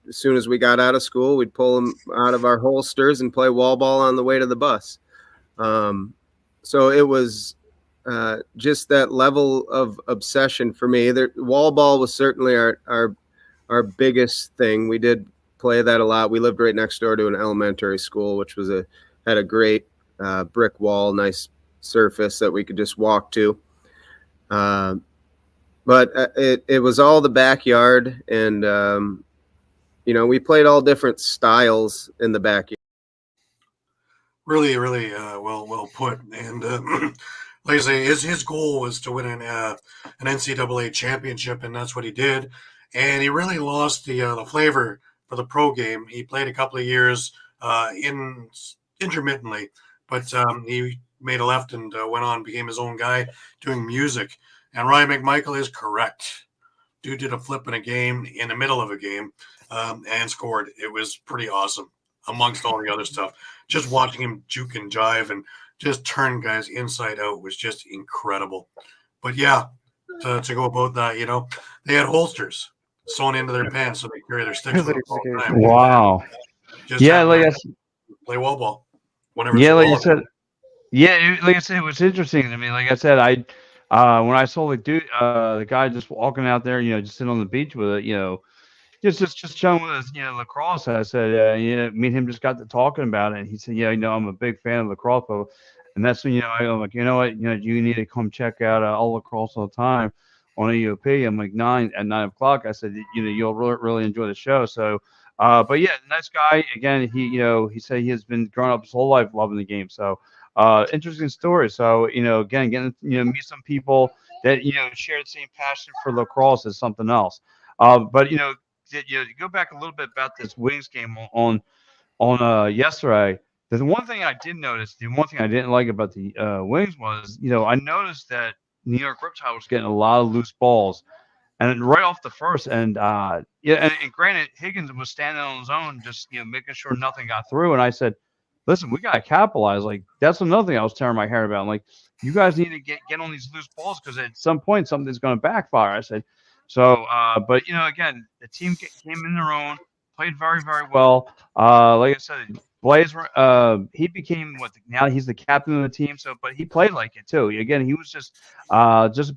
soon as we got out of school, we'd pull them out of our holsters and play wall ball on the way to the bus. So it was just that level of obsession for me. Wall ball was certainly our biggest thing. We did play that a lot. We lived right next door to an elementary school, which had a great brick wall, nice surface that we could just walk to. But it was all the backyard, and we played all different styles in the backyard. Really, really well put. And like I say, his goal was to win an NCAA championship, and that's what he did. And he really lost the flavor for the pro game. He played a couple of years intermittently, but he made a left and went on, became his own guy doing music. And Ryan McMichael is correct. Dude did a flip in a game, in the middle of a game, and scored. It was pretty awesome, amongst all the other stuff. Just watching him juke and jive and just turn guys inside out was just incredible. But yeah, to go about that, they had holsters sewn into their pants so they carry their sticks with them all the time. Wow. Just play wall ball. Whenever like you said. Yeah, like I said, it was interesting. I mean, like I said, when I saw the guy just walking out there, just sitting on the beach with it, just showing with us, lacrosse. I said, me and him just got to talking about it. And he said, I'm a big fan of lacrosse. And that's when, I'm like, you know what, you need to come check out all lacrosse all the time on EOP. I'm like 9 o'clock. I said, you'll really enjoy the show. So, but yeah, nice guy. Again, he said he has been growing up his whole life loving the game. So, interesting story. So, again, getting, meet some people that, share the same passion for lacrosse is something else. But, to go back a little bit about this Wings game on yesterday, the one thing I did notice, the one thing I didn't like about the Wings was, I noticed that New York Riptide was getting a lot of loose balls, and right off the first, and and granted, Higgins was standing on his own, just making sure nothing got through, and I said, listen, we gotta capitalize. Like, that's another thing I was tearing my hair about. I'm like, you guys need to get on these loose balls because at some point something's going to backfire. I said. So, but again, the team came in their own, played very, very well. Like I said, Blaze, he became now he's the captain of the team. So, but he played like it too. Again, he was just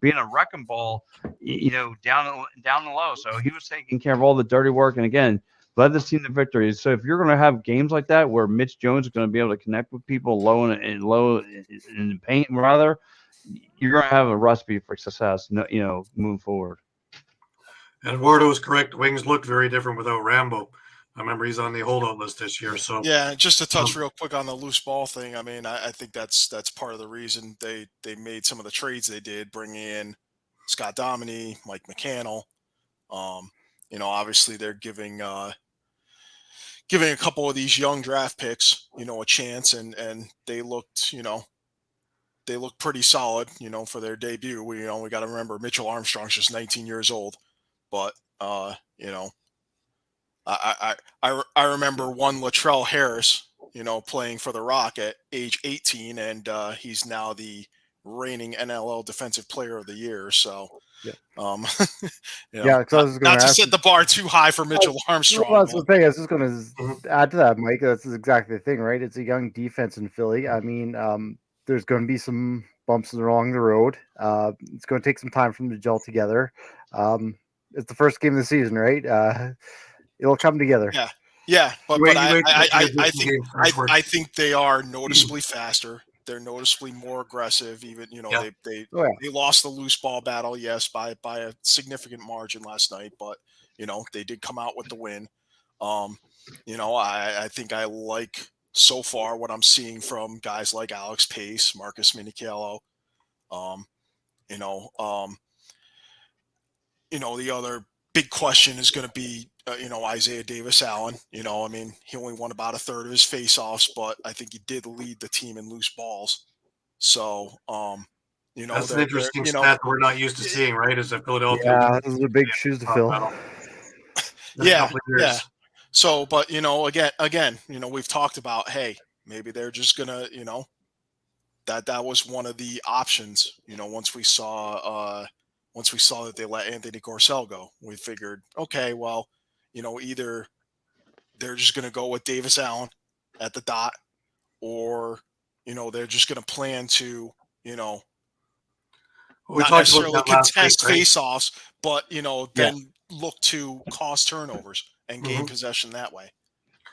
being a wrecking ball, down the low. So he was taking care of all the dirty work, and again, led this team to victory. So if you're going to have games like that where Mitch Jones is going to be able to connect with people low in the paint, rather, you're going to have a recipe for success. Moving forward. And Eduardo was correct. Wings looked very different without Rambo. I remember he's on the holdout list this year. So yeah, just to touch real quick on the loose ball thing. I mean, I think that's part of the reason they made some of the trades they did, bringing in Scott Dominy, Mike McCannell. Obviously they're giving a couple of these young draft picks, a chance, and they looked pretty solid, for their debut. We got to remember Mitchell Armstrong's just 19 years old. But I remember one Latrell Harris, playing for the Rock at age 18, and he's now the reigning NLL Defensive Player of the Year. So, yeah, because I was going to set the bar too high for Mitchell Armstrong. Well, that's the thing. I was just going to add to that, Mike. That's exactly the thing, right? It's a young defense in Philly. I mean, there's going to be some bumps along the road. It's going to take some time for them to gel together. It's the first game of the season, right? It'll come together. Yeah, but I think they are noticeably faster. They're noticeably more aggressive. Even they lost the loose ball battle, yes, by a significant margin last night, but they did come out with the win. I think I like so far what I'm seeing from guys like Alex Pace, Marcus Minichello. The other big question is going to be, Isaiah Davis-Allen. He only won about a third of his faceoffs, but I think he did lead the team in loose balls. So, that's an interesting stat that we're not used to seeing, right? Is that Philadelphia? Yeah, those are big shoes to fill. Yeah. So, but again, we've talked about, hey, maybe they're just gonna, that was one of the options. Once we saw once we saw that they let Anthony Gorcel go, we figured, okay, well, either they're just going to go with Davis Allen at the dot, or, they're just going to plan to, not necessarily contest face-offs, but, then look to cause turnovers and gain possession that way.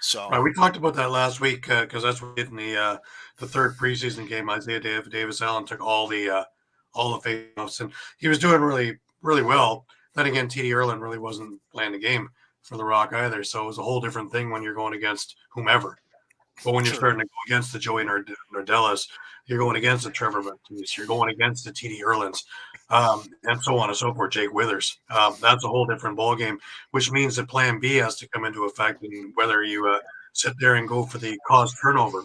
So right, we talked about that last week because that's what we did in the third preseason game. Isaiah Davis Allen took all the face-offs, and he was doing really, really well. Then again, TD Erlin really wasn't playing the game for the Rock either, so it was a whole different thing when you're going against whomever. But when you're starting to go against the Joey Nardellas, you're going against the Trevor Baptiste, you're going against the TD Erlins, and so on and so forth, Jake Withers. That's a whole different ballgame, which means that plan B has to come into effect, and whether you sit there and go for the cause turnover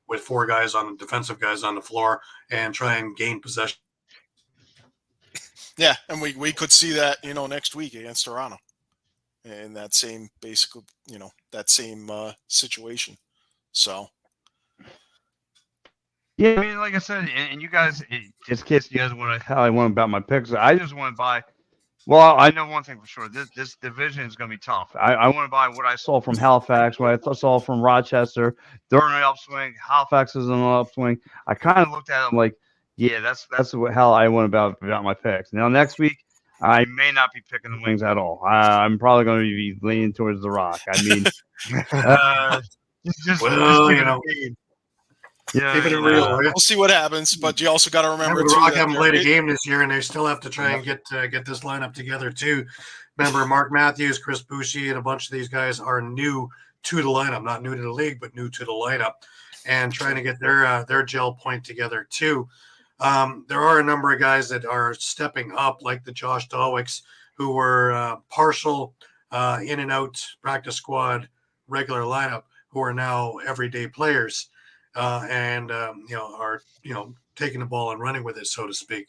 with four guys on the defensive guys on the floor and try and gain possession. Yeah, and we could see that, next week against Toronto. In that same basically, that same situation. So, yeah, I mean, like I said, and you guys, just in case you guys want to, how I want about my picks, I just want to buy. Well, I know one thing for sure: this division is going to be tough. I want to buy what I saw from Halifax, what I saw from Rochester. They're in an upswing. Halifax is in an upswing. I kind of looked at them like, yeah, that's how I want about my picks. Now next week, I may not be picking the Wings at all. I'm probably going to be leaning towards the Rock. I mean, keep it real. We'll see what happens, but you also got to remember the Rock haven't played a game this year, and they still have to try and get this lineup together too. Remember, Mark Matthews, Chris Boucher, and a bunch of these guys are new to the lineup, not new to the league, but new to the lineup, and trying to get their gel point together too. There are a number of guys that are stepping up, like the Josh Dawicks, who were partial in and out practice squad, regular lineup, who are now everyday players, and are taking the ball and running with it, so to speak.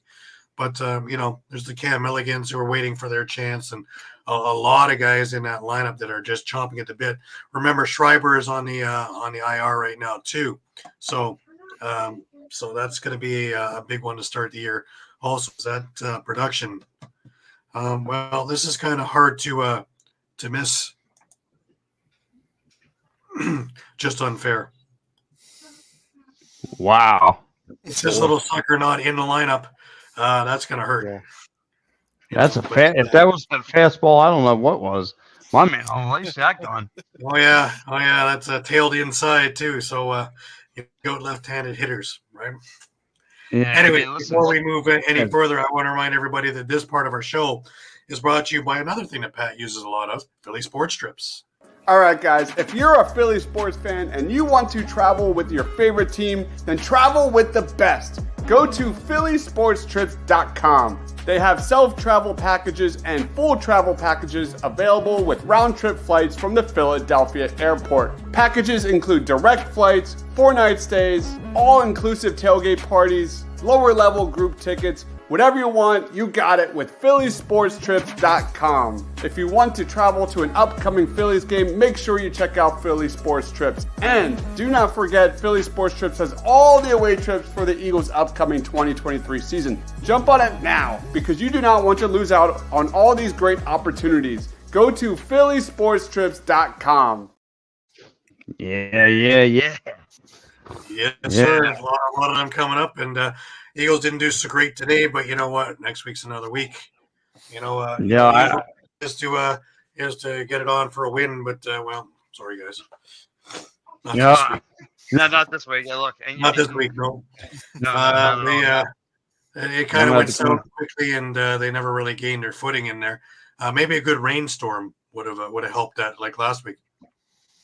But there's the Cam Milligans who are waiting for their chance, and a lot of guys in that lineup that are just chomping at the bit. Remember, Schreiber is on the IR right now too, so. So that's going to be a big one to start the year. Also, is that production. Well, this is kind of hard to miss. Just unfair. Wow. This little sucker not in the lineup. That's going to hurt. Yeah. That's if that was a fastball, I don't know what was. My man, at least that gone. Oh yeah. That's tailed inside too. So you go left-handed hitters, right? Yeah. Anyway, before we move any further, I want to remind everybody that this part of our show is brought to you by another thing that Pat uses a lot of, Philly Sports Trips. All right, guys, if you're a Philly sports fan and you want to travel with your favorite team, then travel with the best. Go to phillysportstrips.com. They have self-travel packages and full travel packages available with round-trip flights from the Philadelphia airport. Packages include direct flights, 4-night stays, all-inclusive tailgate parties, lower-level group tickets. Whatever you want, you got it with phillysportstrips.com. If you want to travel to an upcoming Phillies game, make sure you check out Philly Sports Trips. And do not forget, Philly Sports Trips has all the away trips for the Eagles' upcoming 2023 season. Jump on it now, because you do not want to lose out on all these great opportunities. Go to phillysportstrips.com. Yeah. Yes, sir. A lot of them coming up, and Eagles didn't do so great today, but you know what? Next week's another week. Is to get it on for a win, but sorry guys. Not this week. Yeah, look, not this week. No. It kind of went so quickly, and they never really gained their footing in there. Maybe a good rainstorm would have helped that, like last week.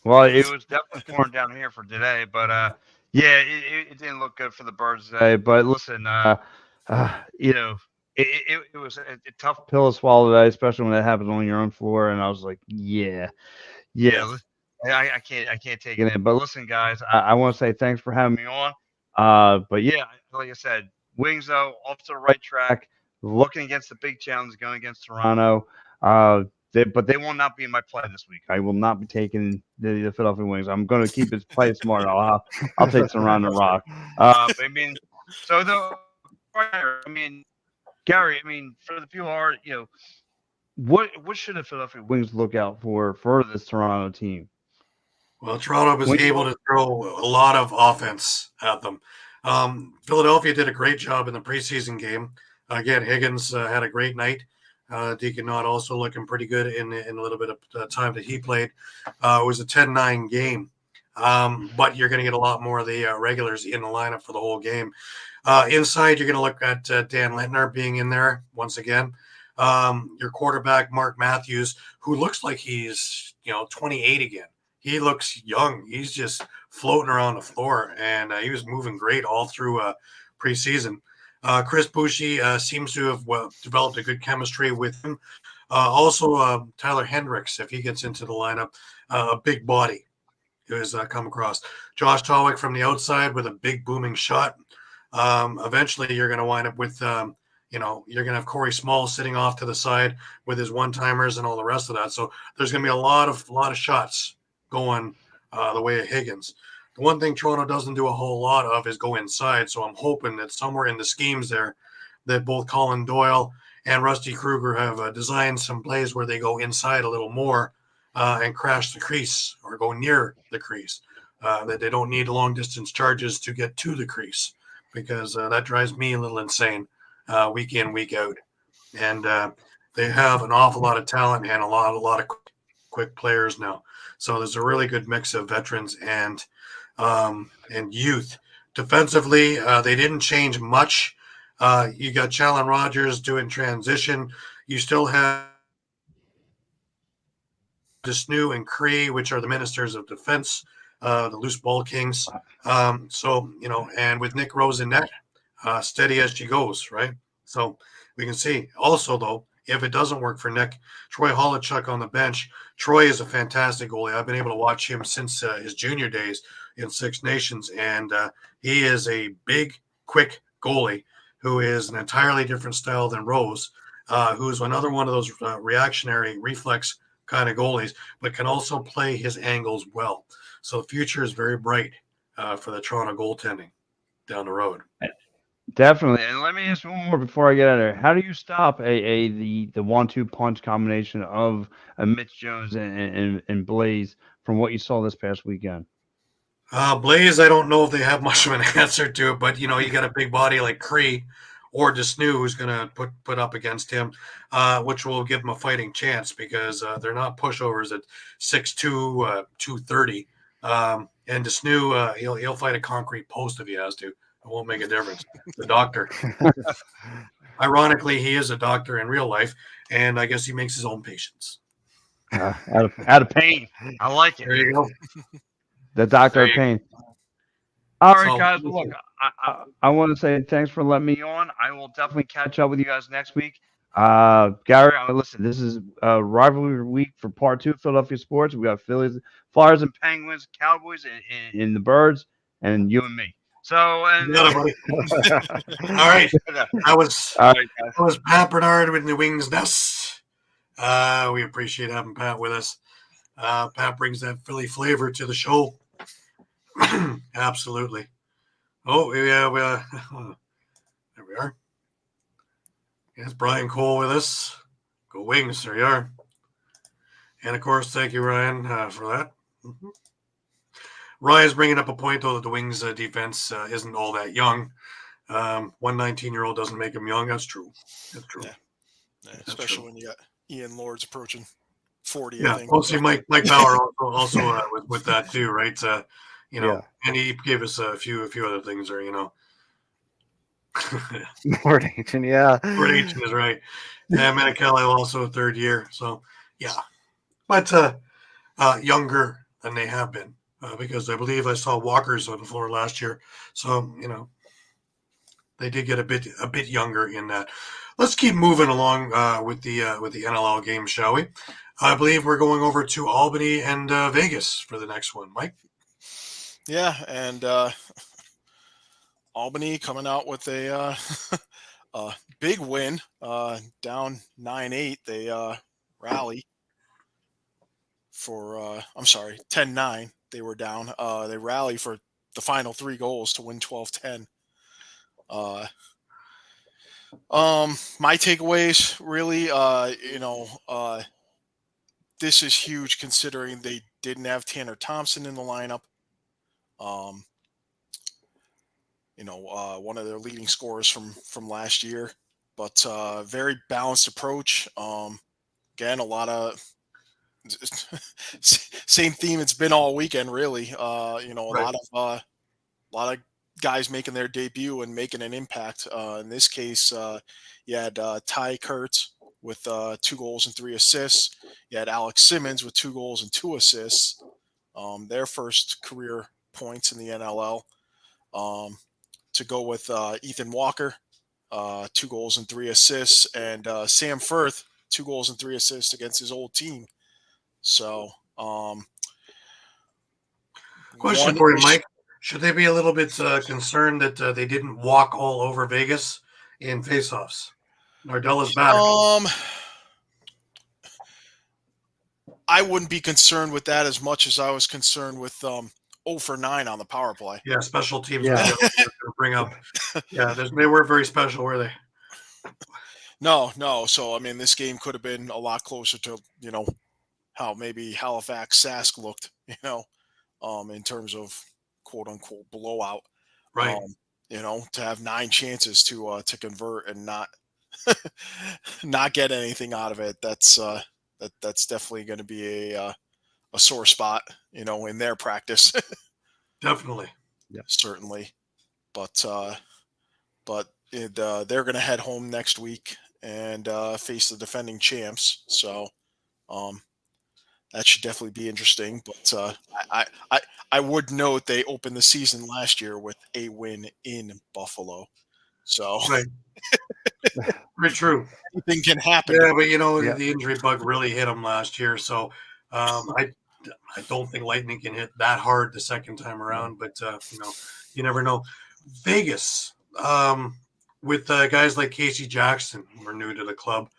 Well, it was definitely pouring down here for today, but it didn't look good for the Birds today. But listen, it was a tough pill to swallow today, especially when it happens on your own floor. And I was like, I can't take it in. But listen, guys, I want to say thanks for having me on. But yeah, like I said, Wings though off to the right track, looking against the big challenge, going against Toronto. But they will not be in my play this week. I will not be taking the Philadelphia Wings. I'm going to keep it play smart. I'll take Toronto Rock. I mean, so though, I mean, Gary, I mean, for the people who are, what should the Philadelphia Wings look out for this Toronto team? Well, Toronto was able to throw a lot of offense at them. Philadelphia did a great job in the preseason game. Again, Higgins had a great night. Deacon Knott also looking pretty good in a little bit of time that he played. It was a 10-9 game, but you're going to get a lot more of the regulars in the lineup for the whole game. Inside, you're going to look at Dan Lintner being in there once again. Your quarterback, Mark Matthews, who looks like he's 28 again. He looks young. He's just floating around the floor, and he was moving great all through preseason. Chris Bushey seems to have developed a good chemistry with him. Also, Tyler Hendricks, if he gets into the lineup, a big body who has come across. Josh Tolwick from the outside with a big booming shot. Eventually, you're going to wind up with, you're going to have Corey Small sitting off to the side with his one-timers and all the rest of that. So there's going to be a lot of shots going the way of Higgins. The one thing Toronto doesn't do a whole lot of is go inside. So I'm hoping that somewhere in the schemes there that both Colin Doyle and Rusty Kruger have designed some plays where they go inside a little more and crash the crease or go near the crease, that they don't need long distance charges to get to the crease, because that drives me a little insane week in, week out. And they have an awful lot of talent and a lot of quick players now. So there's a really good mix of veterans and youth. Defensively, they didn't change much. You got Challen Rogers doing transition. You still have Desnu and Cree, which are the ministers of defense, the loose ball kings. And with Nick Rose in net, steady as she goes, right? So we can see. Also, though, if it doesn't work for Nick, Troy Holochuk on the bench. Troy is a fantastic goalie. I've been able to watch him since his junior days in Six Nations, and he is a big, quick goalie who is an entirely different style than Rose, who's another one of those reactionary reflex kind of goalies, but can also play his angles well. So the future is very bright for the Toronto goaltending down the road. Definitely. And let me ask one more before I get out of there. How do you stop the 1-2 punch combination of Mitch Jones and Blaze from what you saw this past weekend? Blaze, I don't know if they have much of an answer to it, but you got a big body like Cree or Desnu who's going to put up against him, which will give him a fighting chance, because they're not pushovers at 6'2", 230. And Desnu, he'll fight a concrete post if he has to. It won't make a difference. The doctor. Ironically, he is a doctor in real life, and I guess he makes his own patients. Out of pain. I like it. There you go. The doctor of pain. All right, guys. Look, I want to say thanks for letting me on. I will definitely catch up with you guys next week. Gary, listen, this is rivalry week for part 2 of Philadelphia sports. We got Phillies, Flyers, and Penguins, Cowboys, and the Birds, and you and me. So, all right. I was Pat Bernard with the Wings Nest. We appreciate having Pat with us. Pat brings that Philly flavor to the show. Absolutely. Oh, yeah, there we are. Yes, Brian Cole with us. Go Wings, there you are. And of course, thank you, Ryan, for that. Mm-hmm. Ryan's bringing up a point, though, that the Wings defense isn't all that young. 19-year-old doesn't make him young. That's true. That's true. Yeah, especially when you got Ian Lords approaching 40. Yeah, I think. mostly Mike Bauer also with that too, right? And he gave us a few other things there, Lord Ancient, yeah. Lord Ancient is right. And Manicello also 3rd year. So, yeah. But younger than they have been, because I believe I saw Walkers on the floor last year. So, they did get a bit younger in that. Let's keep moving along with the NLL game, shall we? I believe we're going over to Albany and Vegas for the next one, Mike. Yeah, and Albany coming out with a big win, down 9-8. They rally for 10-9. They were down. They rally for the final 3 goals to win 12-10. My takeaways really, this is huge considering they didn't have Tanner Thompson in the lineup. One of their leading scorers from last year, but very balanced approach. Again, a lot of same theme it's been all weekend, really. Right. A lot of guys making their debut and making an impact. In this case, you had Ty Kurtz with 2 goals and 3 assists. You had Alex Simmons with 2 goals and 2 assists. Their first career points in the NLL. To go with Ethan Walker, 2 goals and 3 assists, and Sam Firth, 2 goals and 3 assists against his old team. So, question for you, Mike. Should they be a little bit concerned that they didn't walk all over Vegas in faceoffs? Nardella's back. I wouldn't be concerned with that as much as I was concerned with 0 for 9 on the power play. Yeah, special teams are going to bring up. Yeah, they weren't very special, were they? No. So, I mean, this game could have been a lot closer to, how maybe Halifax Sask looked, in terms of quote unquote blowout. Right. To have 9 chances to convert and not get anything out of it. That's definitely going to be a sore spot, in their practice. Definitely. Yeah, certainly. But they're going to head home next week and face the defending champs. So that should definitely be interesting. But I would note they opened the season last year with a win in Buffalo. So right. Very true. Anything can happen. Yeah, but the injury bug really hit them last year. So I don't think Lightning can hit that hard the second time around. But you never know. Vegas, with guys like Casey Jackson, who are new to the club,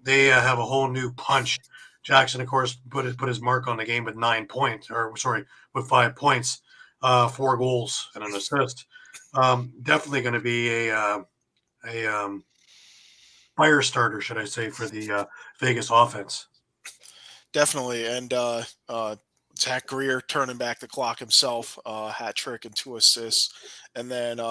they have a whole new punch. Jackson, of course, put his mark on the game with 9 points, with 5 points, 4 goals and an assist. Definitely going to be a fire starter, should I say, for the Vegas offense. Definitely, and Zach Greer turning back the clock himself, hat trick and 2 assists, and then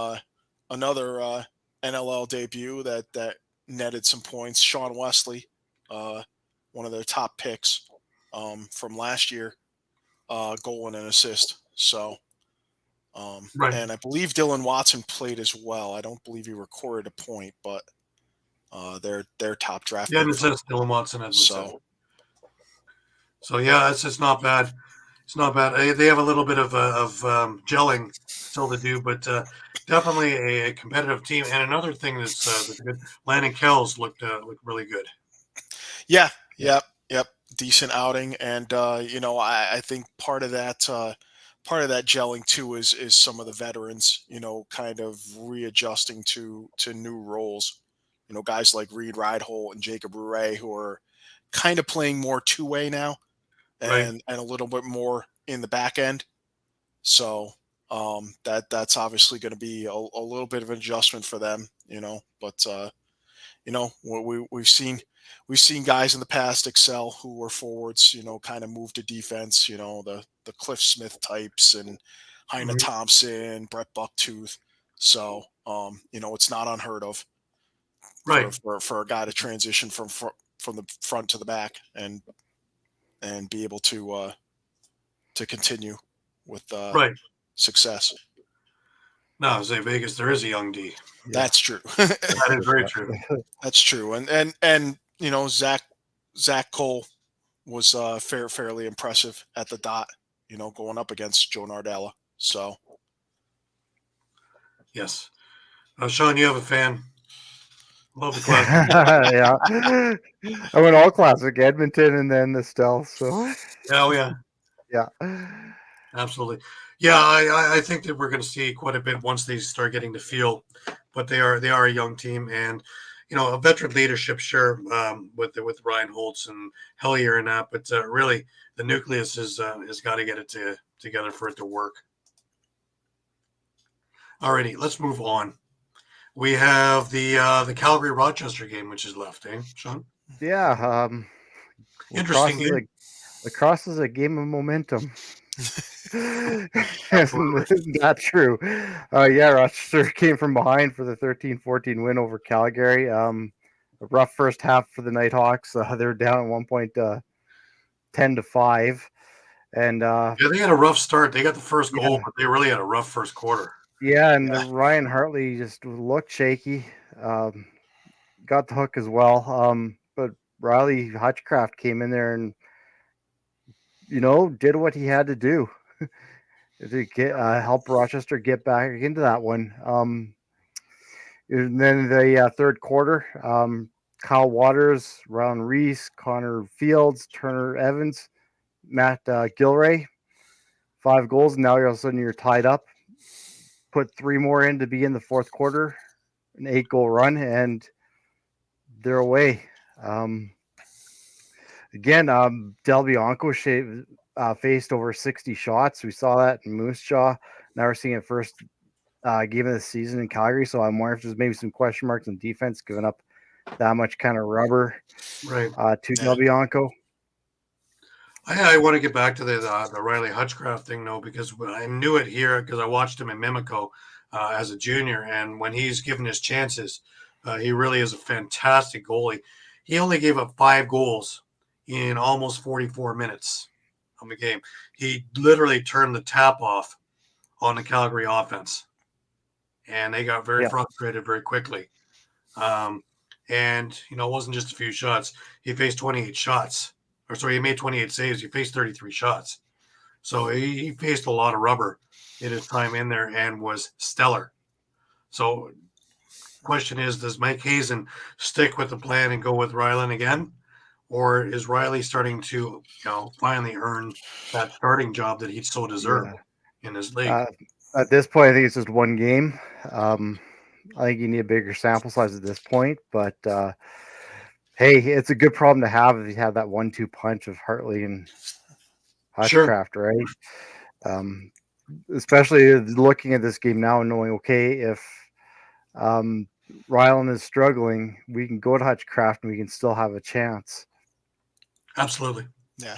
another NLL debut that netted some points. Sean Wesley, one of their top picks from last year, goal and an assist. So, right. And I believe Dylan Watson played as well. I don't believe he recorded a point, but their top draft. Yeah, it says Dylan Watson. So yeah, it's not bad. It's not bad. They have a little bit of gelling still to do, but definitely a competitive team. And another thing that's good, Landon Kells looked really good. Yeah. Yep. Decent outing, and I think part of that gelling too is some of the veterans, kind of readjusting to new roles. Guys like Reed Rideholt and Jacob Rouret, who are kind of playing more two-way now, and a little bit more in the back end. So that's obviously going to be a little bit of an adjustment for them, But we've seen guys in the past excel who were forwards, kind of move to defense. The Cliff Smith types and Heine Thompson, Brett Bucktooth. So it's not unheard of. Right. For a guy to transition from the front to the back and be able to continue with success. No, I say Vegas, there is a young D. That's true. That is very true. That's true. And Zach Cole was fairly impressive at the dot, going up against Joe Nardella. So yes. Shawn, you have a fan. Love the classic. Yeah. I went all classic, Edmonton and then the Stealth. So yeah. Yeah. Absolutely. Yeah, I think that we're going to see quite a bit once they start getting the feel, but they are a young team, and a veteran leadership, sure, with Ryan Holtz and Hellier and that, but really the nucleus has got to get it together for it to work. Alrighty, let's move on. We have the Calgary Rochester game, which is left, eh, Sean? Yeah. Interesting game. Lacrosse is a game of momentum. Isn't that true? Yeah, Rochester came from behind for the 13-14 win over Calgary. A rough first half for the Nighthawks. They're down at one point 10-5. And yeah, they had a rough start. They got the first goal, but they really had a rough first quarter. Yeah, and Ryan Hartley just looked shaky. Got the hook as well. But Riley Hutchcraft came in there and did what he had to do to get help Rochester get back into that one. And then the third quarter, Kyle Waters, Ron Reese, Connor Fields, Turner Evans, Matt Gilray, 5 goals. And now all of a sudden you're tied up. Put 3 more in to begin the fourth quarter, an 8-goal run, and they're away. Again, Del Bianco faced over 60 shots. We saw that in Moose Jaw. Now we're seeing it first game of the season in Calgary. So I'm wondering if there's maybe some question marks on defense, giving up that much kind of rubber to Del Bianco. I want to get back to the Riley Hutchcraft thing, though, because I knew it here because I watched him in Mimico as a junior. And when he's given his chances, he really is a fantastic goalie. He only gave up 5 goals in almost 44 minutes of the game. He literally turned the tap off on the Calgary offense, and they got very frustrated very quickly. And, it wasn't just a few shots. He faced 28 shots. He made 28 saves. He faced 33 shots. So he faced a lot of rubber in his time in there and was stellar. So question is, does Mike Hazen stick with the plan and go with Ryland again? Or is Riley starting to, finally earn that starting job that he so deserved in this league? At this point, I think it's just one game. I think you need a bigger sample size at this point. But, hey, it's a good problem to have if you have that 1-2 punch of Hartley and Hutchcraft, right? Especially looking at this game now and knowing, okay, if Ryland is struggling, we can go to Hutchcraft and we can still have a chance. Absolutely. Yeah.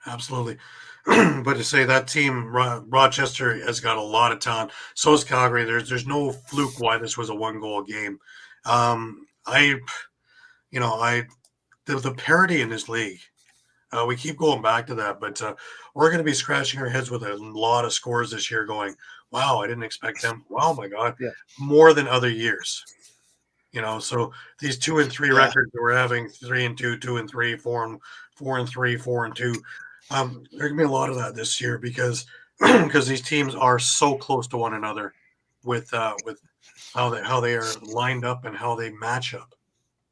Absolutely. But to say that team, Rochester, has got a lot of talent. So is Calgary. There's no fluke why this was a 1-goal game. The parity in this league, we keep going back to that, but we're going to be scratching our heads with a lot of scores this year going, wow, I didn't expect them. Wow, my God. Yeah. More than other years. So these 2-3 records that we're having, 3-2, 2-3, 4-3, 4-2. There's gonna be a lot of that this year because these teams are so close to one another with how they are lined up and how they match up.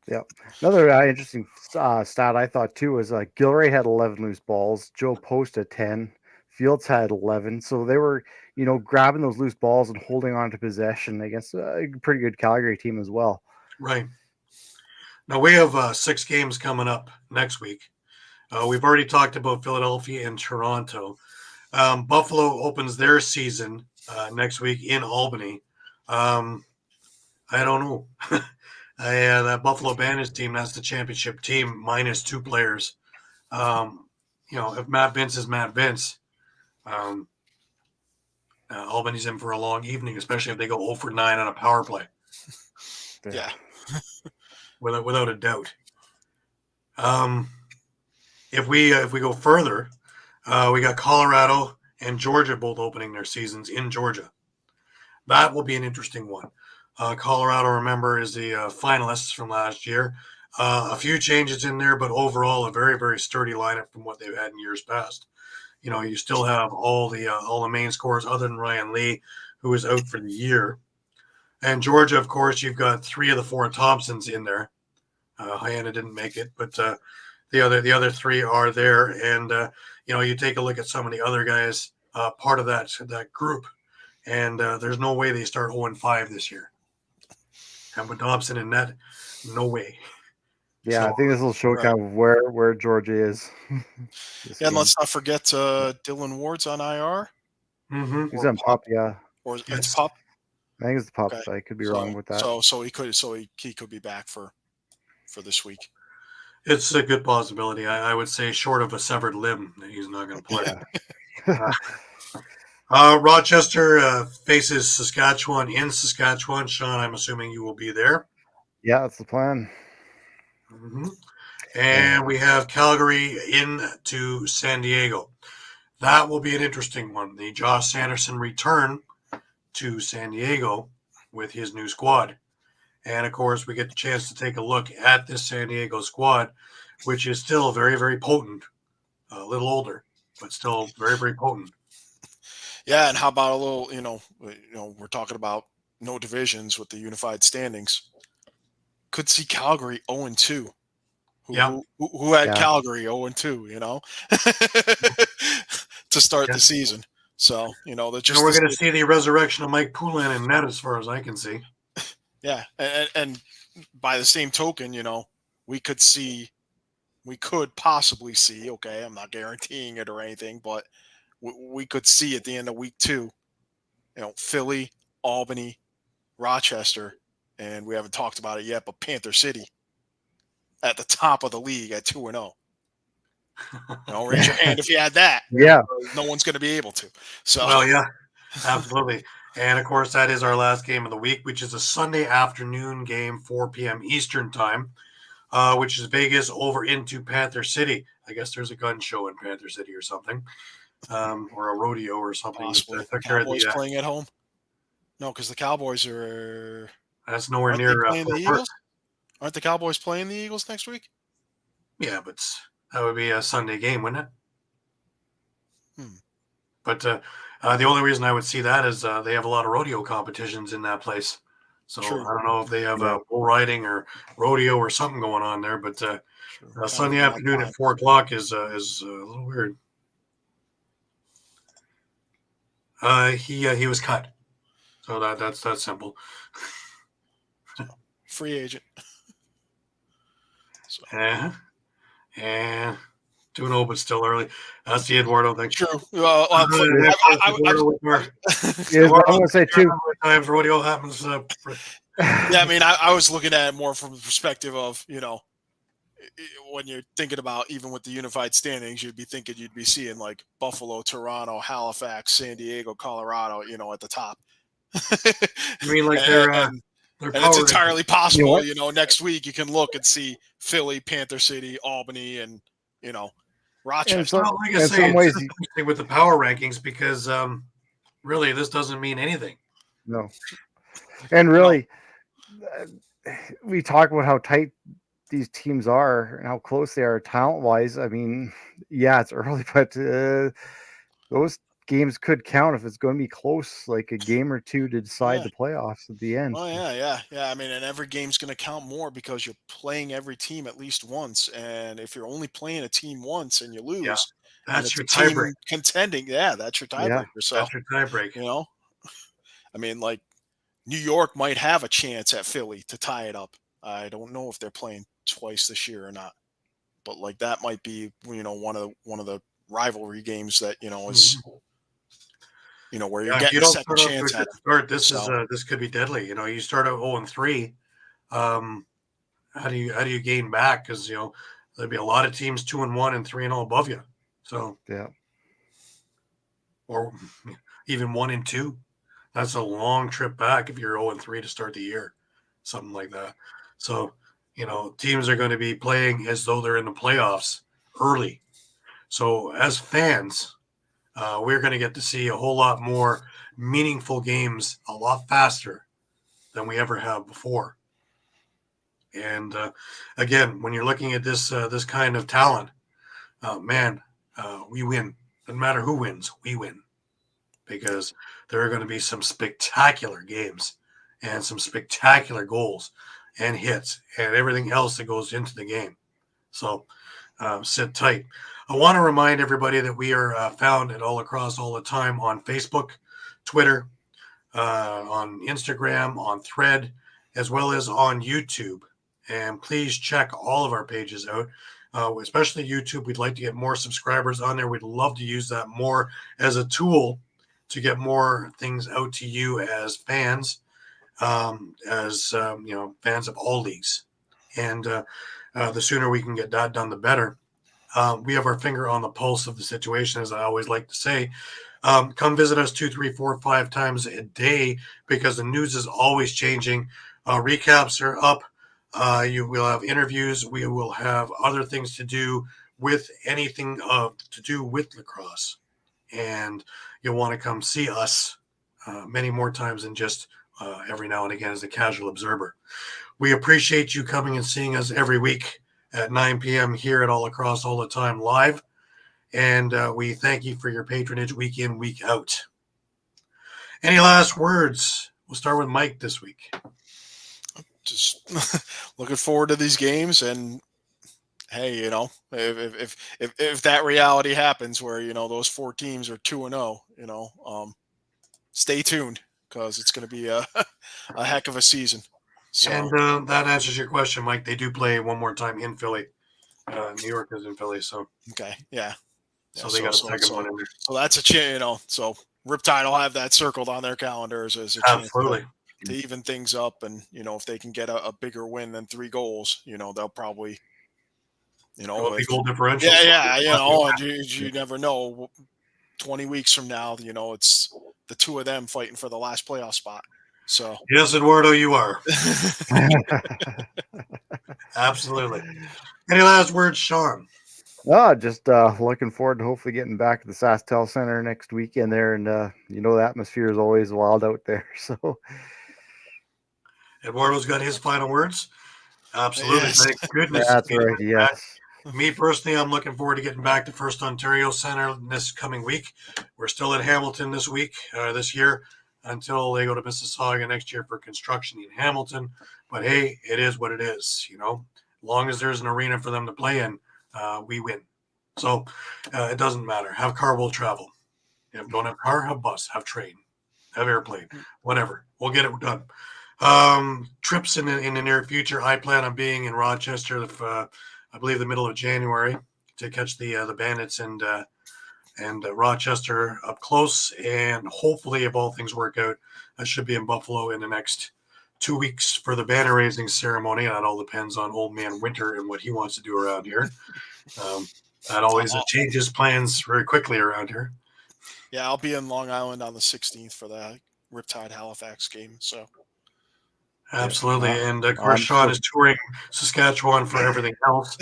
Yeah. Another interesting stat I thought too was Gilray had 11 loose balls, Joe Post had 10, Fields had 11. So they were, grabbing those loose balls and holding on to possession against a pretty good Calgary team as well. Right. Now we have 6 games coming up next week. We've already talked about Philadelphia and Toronto. Buffalo opens their season next week in Albany. I don't know. That Buffalo Bandits team, that's the championship team, minus 2 players. If Matt Vince is Matt Vince, Albany's in for a long evening, especially if they go 0-9 on a power play. Yeah. Without a doubt. If we go further, we got Colorado and Georgia both opening their seasons in Georgia. That will be an interesting one. Colorado, remember, is the finalists from last year. A few changes in there, but overall a very, very sturdy lineup from what they've had in years past. You still have all the main scorers other than Ryan Lee, who is out for the year. And Georgia, of course, you've got 3 of the 4 Thompsons in there. Hyanna didn't make it, but the other 3 are there. And you take a look at some of the other guys part of that group, and there's no way they start 0-5 this year. And with Dobson in net, no way. Yeah, I think this will show kind of where Georgia is. And let's not forget Dylan Ward's on IR. Mm-hmm. He's on PUP, yeah. Or it's PUP. I think it's the pup. Okay. I could be wrong with that. So he could be back for this week. It's a good possibility. I would say, short of a severed limb, that he's not going to play. Rochester faces Saskatchewan in Saskatchewan. Sean, I'm assuming you will be there. Yeah, that's the plan. Mm-hmm. And we have Calgary into San Diego. That will be an interesting one. The Josh Sanderson return to San Diego with his new squad. And, of course, we get the chance to take a look at this San Diego squad, which is still very, very potent. A little older, but still very, very potent. Yeah, and how about a little, we're talking about no divisions with the unified standings. Could see Calgary 0-2. Who had Calgary 0-2, to start the season. So, we're going to see the resurrection of Mike Poulin in net, as far as I can see. Yeah, and by the same token, we could possibly see, okay, I'm not guaranteeing it or anything, but we could see at the end of week 2, Philly, Albany, Rochester, and we haven't talked about it yet, but Panther City at the top of the league at 2-0. Raise your hand if you had that. Yeah. No one's going to be able to. So. Well, yeah, absolutely. And, of course, that is our last game of the week, which is a Sunday afternoon game, 4 p.m. Eastern time, which is Vegas over into Panther City. I guess there's a gun show in Panther City or something, or a rodeo or something. Possibly. Cowboys playing at home? No, because the Cowboys are... That's nowhere near the Eagles? Aren't the Cowboys playing the Eagles next week? Yeah, but that would be a Sunday game, wouldn't it? But the only reason I would see that is they have a lot of rodeo competitions in that place. So I don't know if they have bull riding or rodeo or something going on there. But Sunday afternoon at 4 o'clock is a little weird. He was cut, so that's simple. Free agent. And 2-0, but still early. That's the Eduardo thing. True. I want to say too. Times rodeo happens. Yeah, I mean, I was looking at it more from the perspective of, when you're thinking about even with the unified standings, you'd be seeing like Buffalo, Toronto, Halifax, San Diego, Colorado, at the top. You mean like and it's entirely possible, next week you can look and see Philly, Panther City, Albany, and Rochester. Like I say, it's interesting with the power rankings because really this doesn't mean anything. No. And really, we talk about how tight these teams are and how close they are talent-wise. I mean, yeah, it's early, but those games could count if it's going to be close, like a game or two to decide the playoffs at the end. Oh yeah. I mean, and every game's going to count more because you're playing every team at least once. And if you're only playing a team once and you lose, that's your tiebreaker. Contending, that's your tiebreaker. So that's your tiebreaker. I mean, like New York might have a chance at Philly to tie it up. I don't know if they're playing twice this year or not, but like that might be one of the rivalry games that is. Where you're getting a second chance at start. This could be deadly. You start at 0-3. How do you gain back? Because there'll be a lot of teams 2-1 and 3-0 above you. So or even 1-2. That's a long trip back if you're 0-3 to start the year, something like that. So teams are going to be playing as though they're in the playoffs early. So as fans. We're going to get to see a whole lot more meaningful games a lot faster than we ever have before. And again, when you're looking at this kind of talent, we win. Doesn't matter who wins, we win. Because there are going to be some spectacular games and some spectacular goals and hits and everything else that goes into the game. So sit tight. I want to remind everybody that we are found at Lacrosse all the time on Facebook, Twitter, on Instagram, on Thread, as well as on YouTube. And please check all of our pages out, especially YouTube. We'd like to get more subscribers on there. We'd love to use that more as a tool to get more things out to you as fans as fans of all leagues. And the sooner we can get that done, the better. We have our finger on the pulse of the situation, as I always like to say. Come visit us 2, 3, 4, 5 times a day because the news is always changing. Recaps are up. You will have interviews. We will have other things to do with anything to do with lacrosse. And you'll want to come see us many more times than just every now and again as a casual observer. We appreciate you coming and seeing us every week at 9 p.m. here at All Across All the Time live. And we thank you for your patronage week in, week out. Any last words? We'll start with Mike this week. Just looking forward to these games, and hey, if that reality happens where those 4 teams are 2-0, stay tuned because it's going to be a heck of a season. So, and that answers your question, Mike. They do play one more time in Philly. New York is in Philly, so okay, yeah. So they got a second one in there. So that's a chance, so Riptide will have that circled on their calendars as a chance to even things up, and if they can get a bigger win than 3 goals, they'll probably, big goal differential. Yeah, you never know. 20 weeks from now, it's the 2 of them fighting for the last playoff spot. So yes, Eduardo, you are. Absolutely. Any last words, Shawn? Just looking forward to hopefully getting back to the SaskTel Center next weekend there, and the atmosphere is always wild out there. So Eduardo's got his final words. Absolutely. Yes. Thank goodness. That's right. Yes. Me personally, I'm looking forward to getting back to First Ontario Center this coming week. We're still at Hamilton this year, until they go to Mississauga next year for construction in Hamilton. But hey, it is what it is. As long as there's an arena for them to play in, we win. So it doesn't matter. Have car, will travel. If you don't have car, have bus, have train, have airplane, whatever. We'll get it done. Trips in the near future. I plan on being in Rochester, I believe the middle of January, to catch the Bandits and Rochester up close. And hopefully, if all things work out, I should be in Buffalo in the next 2 weeks for the banner raising ceremony. That all depends on Old Man Winter and what he wants to do around here. That always changes plans very quickly around here. Yeah, I'll be in Long Island on the 16th for the Riptide Halifax game. So absolutely, and of course, Shawn is touring Saskatchewan for everything else.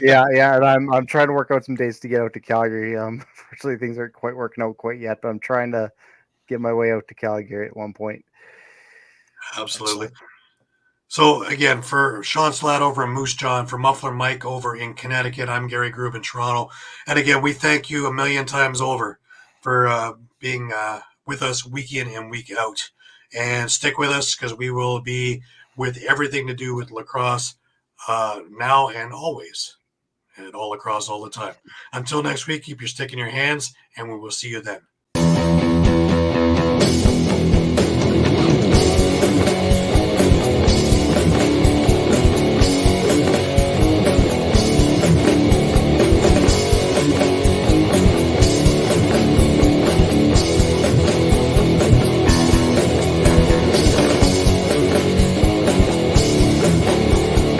Yeah, and I'm trying to work out some dates to get out to Calgary. Unfortunately, things aren't quite working out quite yet, but I'm trying to get my way out to Calgary at one point. Absolutely. So again, for Shawn Slaght over in Moose Jaw, for Muffler Mike over in Connecticut, I'm Gary Groob in Toronto. And again, we thank you a million times over for being with us week in and week out. And stick with us because we will be with everything to do with lacrosse now and always. And all across all the time. Until next week, keep your stick in your hands, and we will see you then.